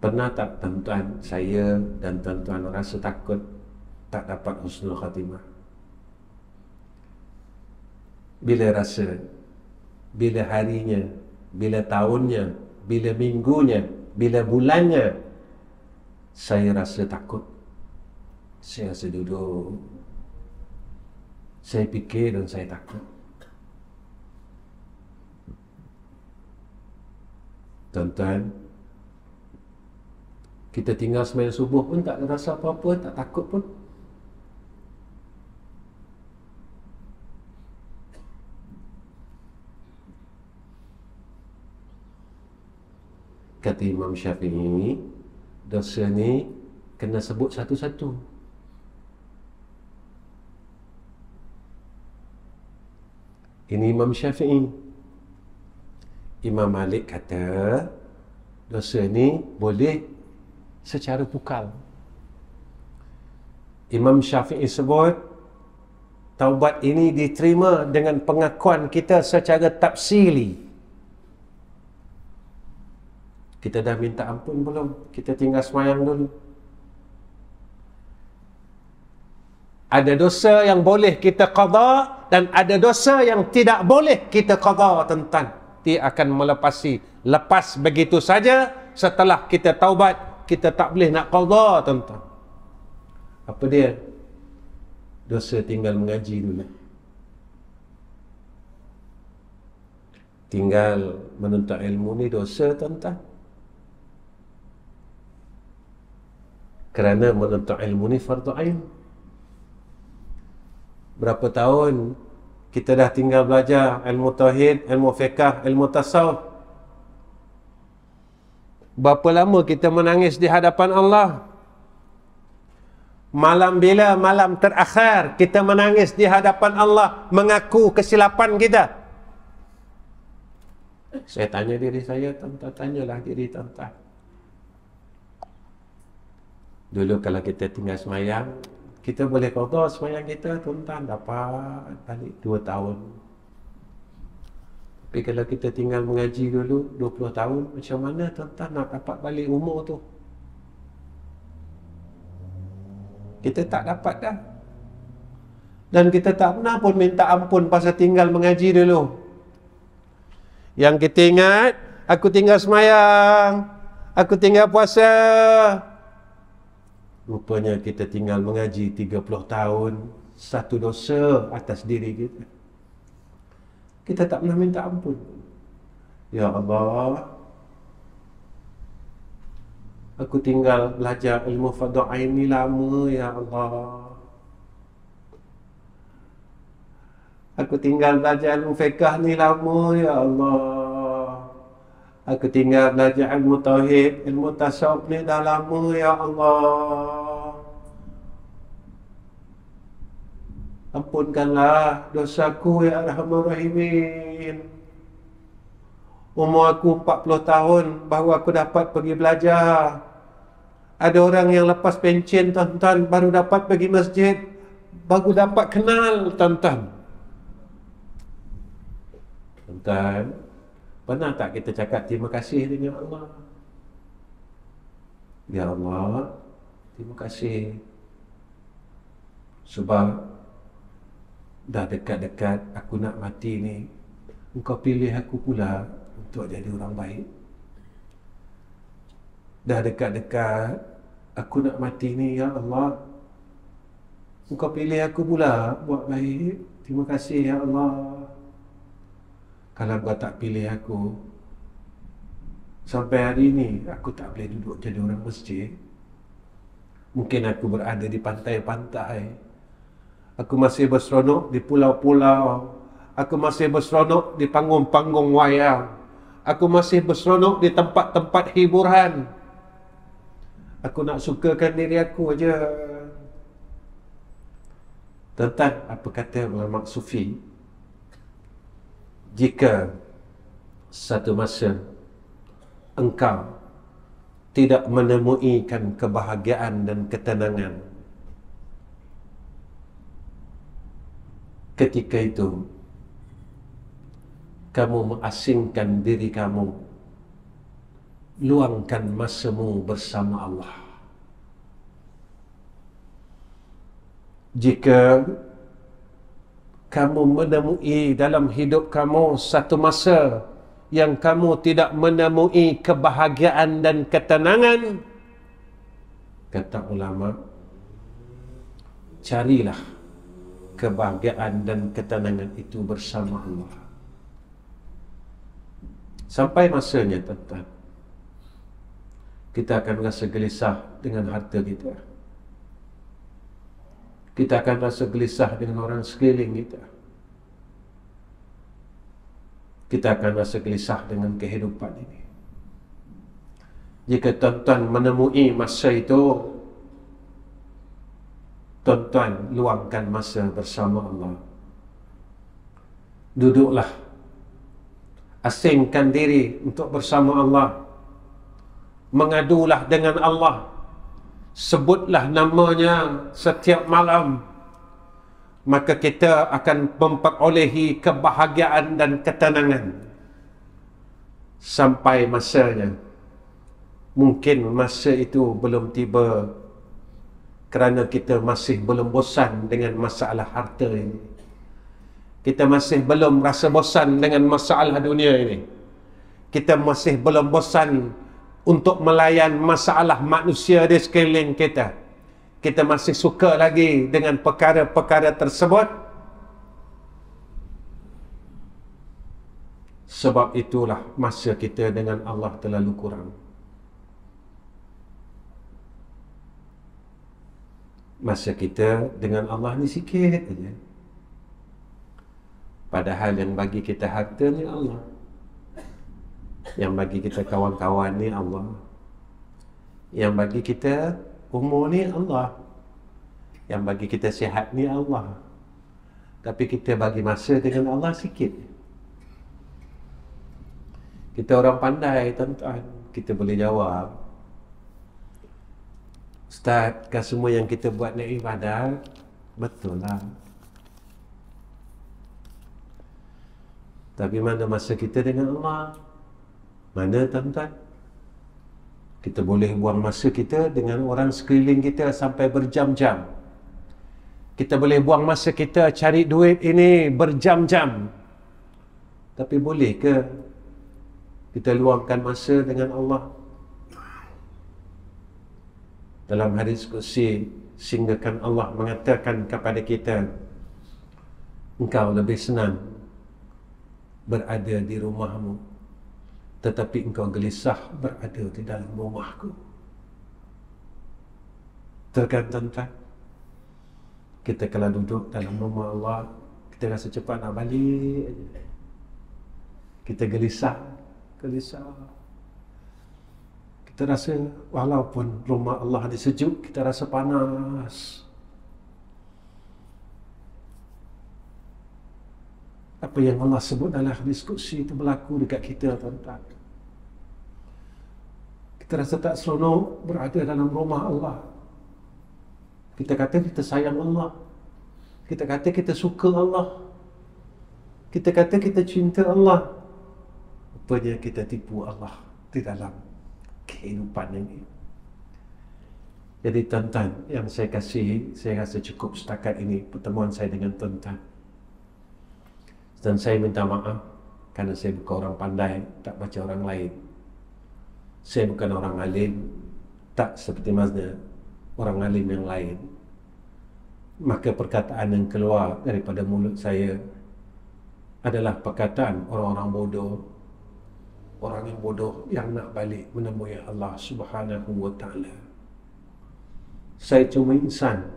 Pernah tak tuan-tuan, saya dan tuan-tuan rasa takut tak dapat husnul khatimah? Bila rasa, bila harinya, bila tahunnya, bila minggunya, bila bulannya, saya rasa takut. Saya rasa duduk, saya fikir dan saya takut. Tuan-tuan, kita tinggal sembahyang subuh pun tak rasa apa-apa, tak takut pun. Kata Imam Syafi'i, dosa ni kena sebut satu-satu. Ini Imam Syafi'i. Imam Malik kata dosa ni boleh secara pukal. Imam Syafi'i sebut taubat ini diterima dengan pengakuan kita secara tafsili. Kita dah minta ampun belum? Kita tinggal sembahyang dulu. Ada dosa yang boleh kita qada dan ada dosa yang tidak boleh kita qada, tuan-tuan. Dia akan melepasi, lepas begitu saja. Setelah kita taubat, kita tak boleh nak qada, tuan-tuan. Apa dia? Dosa tinggal mengaji dulu. Tinggal menuntut ilmu ni dosa, tuan-tuan. Kerana menuntut ilmu ni fardu ain. Berapa tahun kita dah tinggal belajar ilmu tauhid, ilmu fiqh, ilmu tasawuf. Berapa lama kita menangis di hadapan Allah? Malam bila malam terakhir kita menangis di hadapan Allah, mengaku kesilapan kita. Saya tanya diri saya, tuan-tuan, tanyalah diri tuan-tuan. Dulu kalau kita tinggal semayang, kita boleh qada semayang kita, tuan-tuan, dapat balik 2 tahun. Tapi kalau kita tinggal mengaji dulu 20 tahun, macam mana tuan-tuan nak dapat balik umur tu? Kita tak dapat dah. Dan kita tak pernah pun minta ampun pasal tinggal mengaji dulu. Yang kita ingat, aku tinggal semayang, aku tinggal puasa. Rupanya kita tinggal mengaji 30 tahun, satu dosa atas diri kita. Kita tak pernah minta ampun. Ya Allah, aku tinggal belajar ilmu fardu ain ni lama, ya Allah. Aku tinggal belajar ilmu fiqh ni lama, ya Allah. Aku tinggal belajar ilmu tauhid, ilmu tasawuf ni dah lama, ya Allah. Ampunkanlah dosaku, ya Arhamar Rahimin. Umur aku 40 tahun baru aku dapat pergi belajar. Ada orang yang lepas pencen, tuan-tuan, baru dapat pergi masjid, baru dapat kenal, tuan-tuan. Tuan-tuan, pernah tak kita cakap terima kasih dengan Allah? Ya Allah, terima kasih. Sebab dah dekat-dekat aku nak mati ni, Engkau pilih aku pula untuk jadi orang baik. Dah dekat-dekat aku nak mati ni, ya Allah, Engkau pilih aku pula buat baik. Terima kasih, ya Allah. Kalau Engkau tak pilih aku, sampai hari ini aku tak boleh duduk jadi orang masjid. Mungkin aku berada di pantai-pantai, aku masih berseronok di pulau-pulau, aku masih berseronok di panggung-panggung wayang, aku masih berseronok di tempat-tempat hiburan. Aku nak sukakan diri aku aja. Tentang apa kata ulama sufi, jika satu masa engkau tidak menemuikan kebahagiaan dan ketenangan, ketika itu kamu mengasingkan diri kamu, luangkan masamu bersama Allah. Jika kamu menemui dalam hidup kamu satu masa yang kamu tidak menemui kebahagiaan dan ketenangan, kata ulama, carilah kebahagiaan dan ketenangan itu bersama Allah. Sampai masanya, tuan-tuan, kita akan rasa gelisah dengan harta kita. Kita akan rasa gelisah dengan orang sekeliling kita. Kita akan rasa gelisah dengan kehidupan ini. Jika tuan-tuan menemui masa itu, tuan-tuan luangkan masa bersama Allah. Duduklah, asingkan diri untuk bersama Allah. Mengadulah dengan Allah. Sebutlah namanya setiap malam. Maka kita akan memperolehi kebahagiaan dan ketenangan. Sampai masanya. Mungkin masa itu belum tiba, kerana kita masih belum bosan dengan masalah harta ini. Kita masih belum rasa bosan dengan masalah dunia ini. Kita masih belum bosan untuk melayan masalah manusia di sekeliling kita. Kita masih suka lagi dengan perkara-perkara tersebut. Sebab itulah masa kita dengan Allah terlalu kurang. Masa kita dengan Allah ni sikit aja. Padahal yang bagi kita harta ni Allah. Yang bagi kita kawan-kawan ni Allah. Yang bagi kita umur ni Allah. Yang bagi kita sihat ni Allah. Tapi kita bagi masa dengan Allah sikit. Kita orang pandai, tuan-tuan. Kita boleh jawab, Ustaz, kan semua yang kita buat ni ibadah? Betul lah. Tapi mana masa kita dengan Allah? Mana, tuan-tuan? Kita boleh buang masa kita dengan orang sekeliling kita sampai berjam-jam. Kita boleh buang masa kita cari duit ini berjam-jam. Tapi boleh ke kita luangkan masa dengan Allah? Dalam hadis qudsi, sehinggakan Allah mengatakan kepada kita, engkau lebih senang berada di rumahmu, tetapi engkau gelisah berada di dalam rumahku. Tergantung, kita kalau duduk dalam rumah Allah, kita kita rasa cepat nak balik aja. Kita gelisah. Kita rasa walaupun rumah Allah ni sejuk, kita rasa panas. Apa yang Allah sebut dalam hadis qudsi itu berlaku dekat kita, tuan-tuan. Kita rasa tak seronok berada dalam rumah Allah. Kita kata kita sayang Allah. Kita kata kita suka Allah. Kita kata kita cinta Allah. Rupanya kita tipu Allah di dalam kehidupan ini. Jadi tuan-tuan yang saya kasihi, saya rasa cukup setakat ini pertemuan saya dengan tuan-tuan. Dan saya minta maaf kerana saya bukan orang pandai, tak baca orang lain. Saya bukan orang alim, tak seperti maznya orang alim yang lain. Maka perkataan yang keluar daripada mulut saya adalah perkataan orang-orang bodoh. Orang yang bodoh yang nak balik menemui Allah Subhanahu wa ta'ala. Saya cuma insan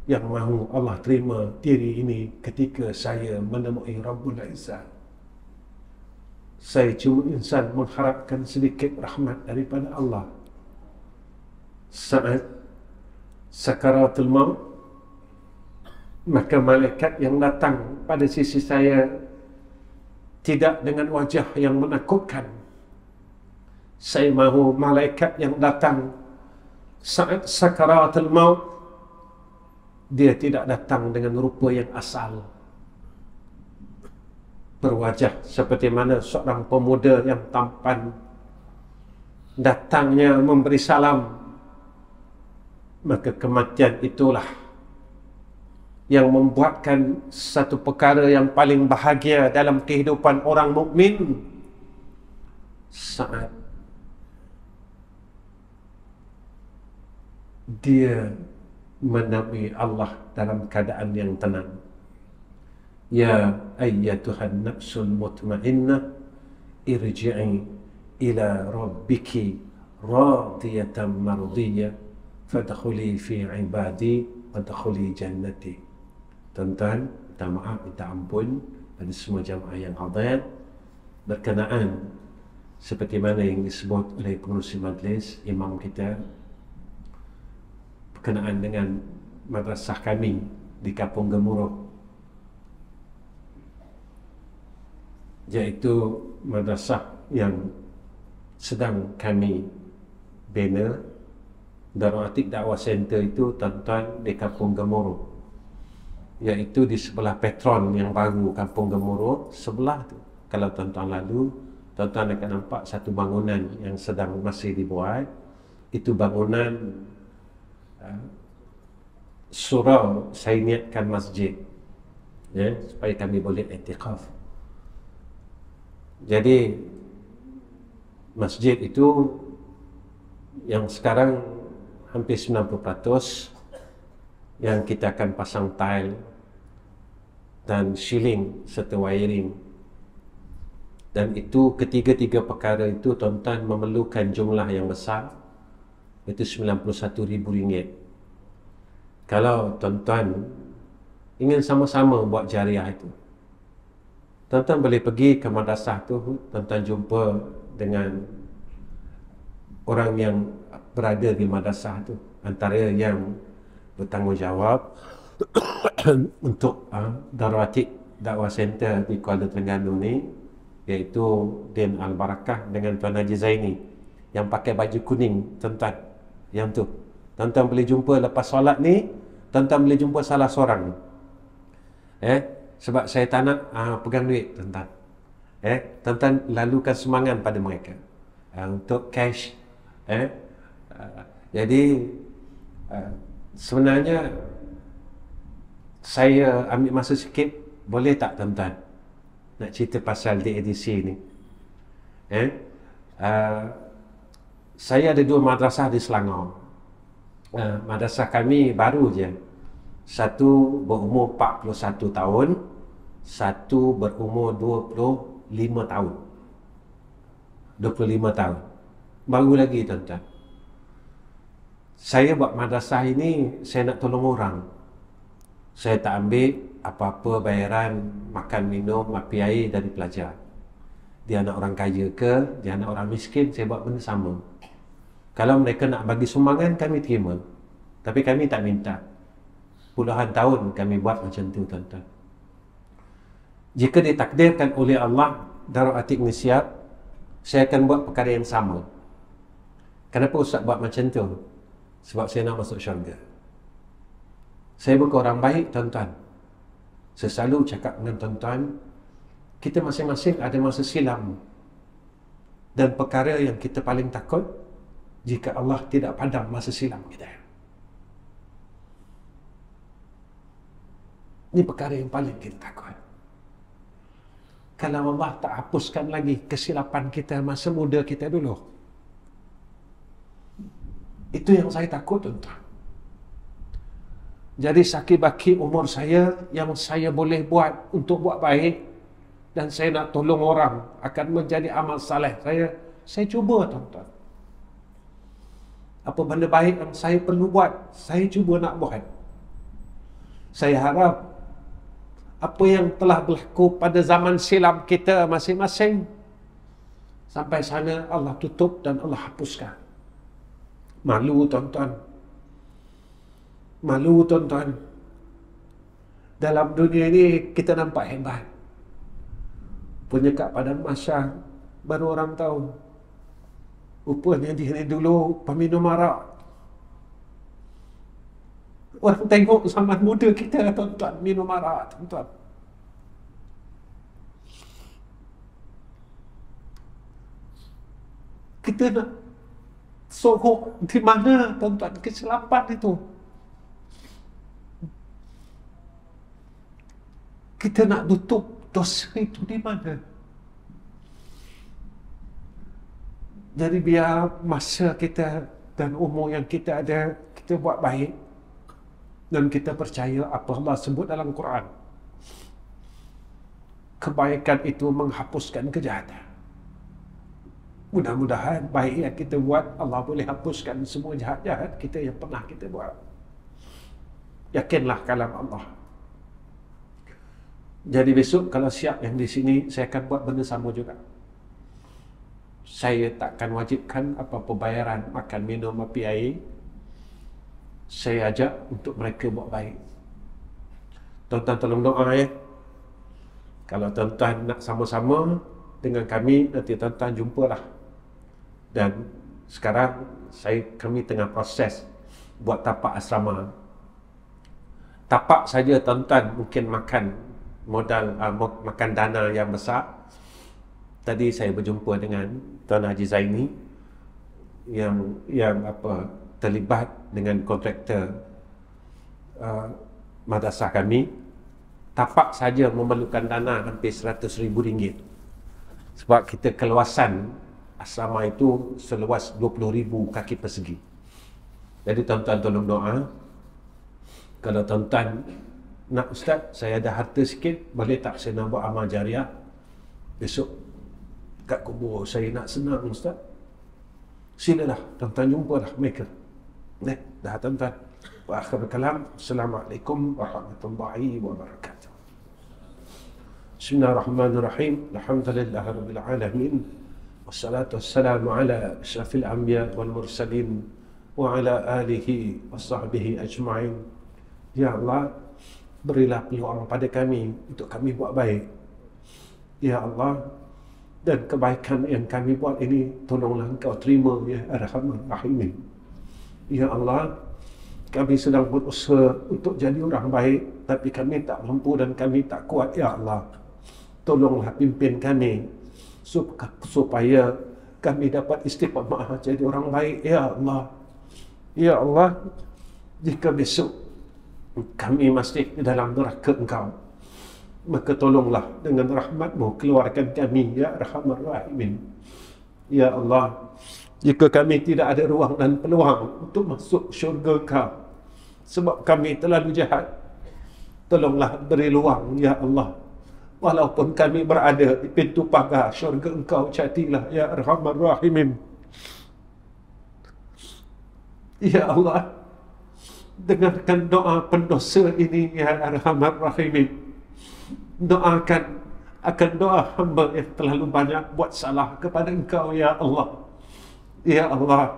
yang mahu Allah terima diri ini ketika saya menemui Rabbul Izzah. Saya cuma insan mengharapkan sedikit rahmat daripada Allah. Saat sakaratul maut, maka malaikat yang datang pada sisi saya tidak dengan wajah yang menakutkan. Saya mahu malaikat yang datang saat sakaratul maut, dia tidak datang dengan rupa yang asal, berwajah seperti mana seorang pemuda yang tampan, datangnya memberi salam. Maka kematian itulah yang membuatkan satu perkara yang paling bahagia dalam kehidupan orang mukmin, saat dia menemui Allah dalam keadaan yang tenang. Ya ayyatuhan nafsul mutmainnah, irji'i ila rabbiki radiyatan mardiyah, fadkhuli fi ibadi wadkhuli jannati. Tuan-tuan, minta maaf, minta ampun pada semua jamaah yang hadir berkenaan seperti mana yang disebut oleh pengurusi majlis, imam kita, berkenaan dengan madrasah kami di Kampung Gemuruh, iaitu madrasah yang sedang kami bina. Darul Atiq Dakwah Center itu, tuan-tuan, di Kampung Gemuruh, iaitu di sebelah Petron yang baru Kampung Gemuruh. Sebelah tu, kalau tuan-tuan lalu, tuan-tuan akan nampak satu bangunan yang sedang masih dibuat. Itu bangunan surau saya niatkan masjid, ya, supaya kami boleh i'tikaf. Jadi masjid itu yang sekarang hampir 90% yang kita akan pasang tile dan shieling serta wiring. Dan itu ketiga-tiga perkara itu, tuan-tuan, memerlukan jumlah yang besar, itu RM91,000. Kalau tuan-tuan ingin sama-sama buat jariah itu, tuan-tuan boleh pergi ke madrasah tu, tuan-tuan jumpa dengan orang yang berada di madrasah tu, antara yang bertanggungjawab untuk Darul Atiq Dakwah Center di Kuala Terengganu ni, iaitu Din Al-Barakah dengan Tuan Haji Zaini yang pakai baju kuning, tuan-tuan. Yang tu, tuan-tuan boleh jumpa lepas solat ni, tuan-tuan boleh jumpa salah seorang. Sebab saya tak nak pegang duit, tuan-tuan. Tuan-tuan lalukan semangat pada mereka untuk cash. Jadi sebenarnya saya ambil masa sikit, boleh tak tuan-tuan nak cerita pasal DADC ni? Saya ada 2 madrasah di Selangor. Madrasah kami baru je. Satu berumur 41 tahun, satu berumur 25 tahun. 25 tahun. Baru lagi, tuan-tuan. Saya buat madrasah ini, saya nak tolong orang. Saya tak ambil apa-apa bayaran makan minum api air dari pelajar. Dia anak orang kaya ke, dia anak orang miskin, saya buat benda sama. Kalau mereka nak bagi sumbangan, kami terima. Tapi kami tak minta. Puluhan tahun kami buat macam tu, tuan-tuan. Jika ditakdirkan oleh Allah, Darul Atik ni siap, saya akan buat perkara yang sama. Kenapa Ustaz buat macam tu? Sebab saya nak masuk syurga. Saya bukan orang baik, tuan-tuan. Saya selalu cakap dengan tuan-tuan, kita masing-masing ada masa silam. Dan perkara yang kita paling takut, jika Allah tidak padam masa silam kita. Ini perkara yang paling kita takut. Kalau Allah tak hapuskan lagi kesilapan kita masa muda kita dulu. Itu yang saya takut, tuan-tuan. Jadi sakit-baki umur saya, yang saya boleh buat untuk buat baik, dan saya nak tolong orang, akan menjadi amal saleh saya cuba, tuan-tuan. Apa benda baik yang saya perlu buat, saya cuba nak buat. Saya harap apa yang telah berlaku pada zaman silam kita masing-masing, sampai sana Allah tutup dan Allah hapuskan. Malu, tuan-tuan. Malu, tuan-tuan. Dalam dunia ini kita nampak hebat. Punya kat Padang Mahsyar, baru orang tahu. Rupanya dia ni dulu peminum arak. Orang tengok zaman muda kita, tuan-tuan, minum arak, tuan-tuan. Kita nak sorok di mana, tuan-tuan, kesilapan itu? Kita nak tutup dosa itu di mana? Jadi biar masa kita dan umur yang kita ada, kita buat baik. Dan kita percaya apa Allah sebut dalam Quran. Kebaikan itu menghapuskan kejahatan. Mudah-mudahan baik yang kita buat, Allah boleh hapuskan semua jahat-jahat kita yang pernah kita buat. Yakinlah kalam Allah. Jadi besok kalau siap yang di sini, saya akan buat benda sama juga. Saya takkan wajibkan apa-apa bayaran makan minum api air. Saya ajak untuk mereka buat baik. Tuan-tuan tolong doa ya. Kalau tuan-tuan nak sama-sama dengan kami, nanti tuan-tuan jumpalah. Dan sekarang kami tengah proses buat tapak asrama. Tapak saja tuan-tuan mungkin makan modal, makan dana yang besar. Tadi saya berjumpa dengan Tuan Haji Zaini yang terlibat dengan kontraktor madrasah kami. Tapak saja memerlukan dana hampir RM100,000. Sebab kita keluasan asrama itu seluas 20,000 kaki persegi. Jadi tuan-tuan tolong doa. Kalau tuan-tuan nak, Ustaz, saya ada harta sikit, boleh tak saya nak buat amal jariah? Besok kat kubur saya nak senang, Ustaz. Silalah, tuan-tuan jumpalah mereka. Dah tuan-tuan. Wa akhir kalam. Assalamualaikum warahmatullahi wabarakatuh. Bismillahirrahmanirrahim. Alhamdulillahirabbil alamin. Wassalatu wassalamu ala asyrafil anbiya wal mursalin wa ala alihi washabbihi ajma'in. Ya Allah, berilah peluang pada kami untuk kami buat baik. Ya Allah, dan kebaikan yang kami buat ini tolonglah Engkau terima ya Arhamar Rahimin. Ya Allah, kami sedang berusaha untuk jadi orang baik, tapi kami tak mampu dan kami tak kuat. Ya Allah, tolonglah pimpin kami supaya kami dapat istiqamah jadi orang baik. Ya Allah, ya Allah, jika besok kami masih di dalam neraka Engkau, maka tolonglah dengan rahmat-Mu keluarkan kami ya Arhamar Rahimin. Ya Allah, jika kami tidak ada ruang dan peluang untuk masuk syurga Engkau sebab kami terlalu jahat, tolonglah beri luang ya Allah. Walaupun kami berada di pintu pagar syurga Engkau, jadilah ya Arhamar Rahimin. Ya Allah, Dengarkan doa pendosa ini ya Arhamar Rahimin. Doakan akan doa hamba yang terlalu banyak buat salah kepada Engkau ya Allah. Ya Allah,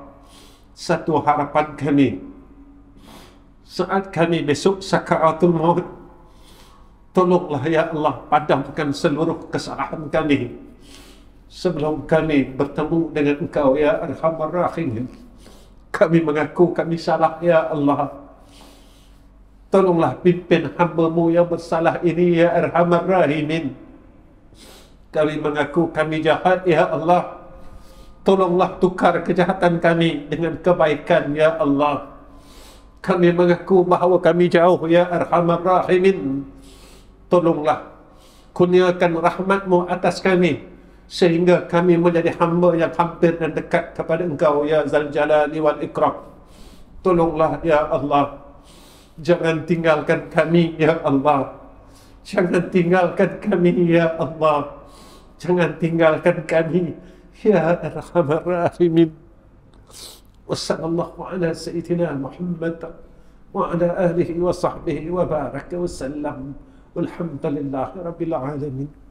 satu harapan kami saat kami besok sakaratul maut, tolonglah ya Allah padamkan seluruh kesalahan kami sebelum kami bertemu dengan Engkau ya Arhamar Rahimin. Kami mengaku kami salah ya Allah. Tolonglah pimpin hamba-Mu yang bersalah ini ya Arhamar Rahimin. Kami mengaku kami jahat ya Allah. Tolonglah tukar kejahatan kami dengan kebaikan ya Allah. Kami mengaku bahawa kami jauh ya Arhamar Rahimin. Tolonglah kurniakan rahmat-Mu atas kami sehingga kami menjadi hamba yang hampir dan dekat kepada Engkau ya Zal Jalali wal Ikram. Tolonglah ya Allah. Jangan tinggalkan kami ya Allah. Jangan tinggalkan kami ya Allah. Jangan tinggalkan kami ya Arhamar Rahimin. Wassallallahu ala sayyidina Muhammad wa ala alihi wa sahbihi wa baraka wa sallam. Walhamdulillahi rabbil alamin.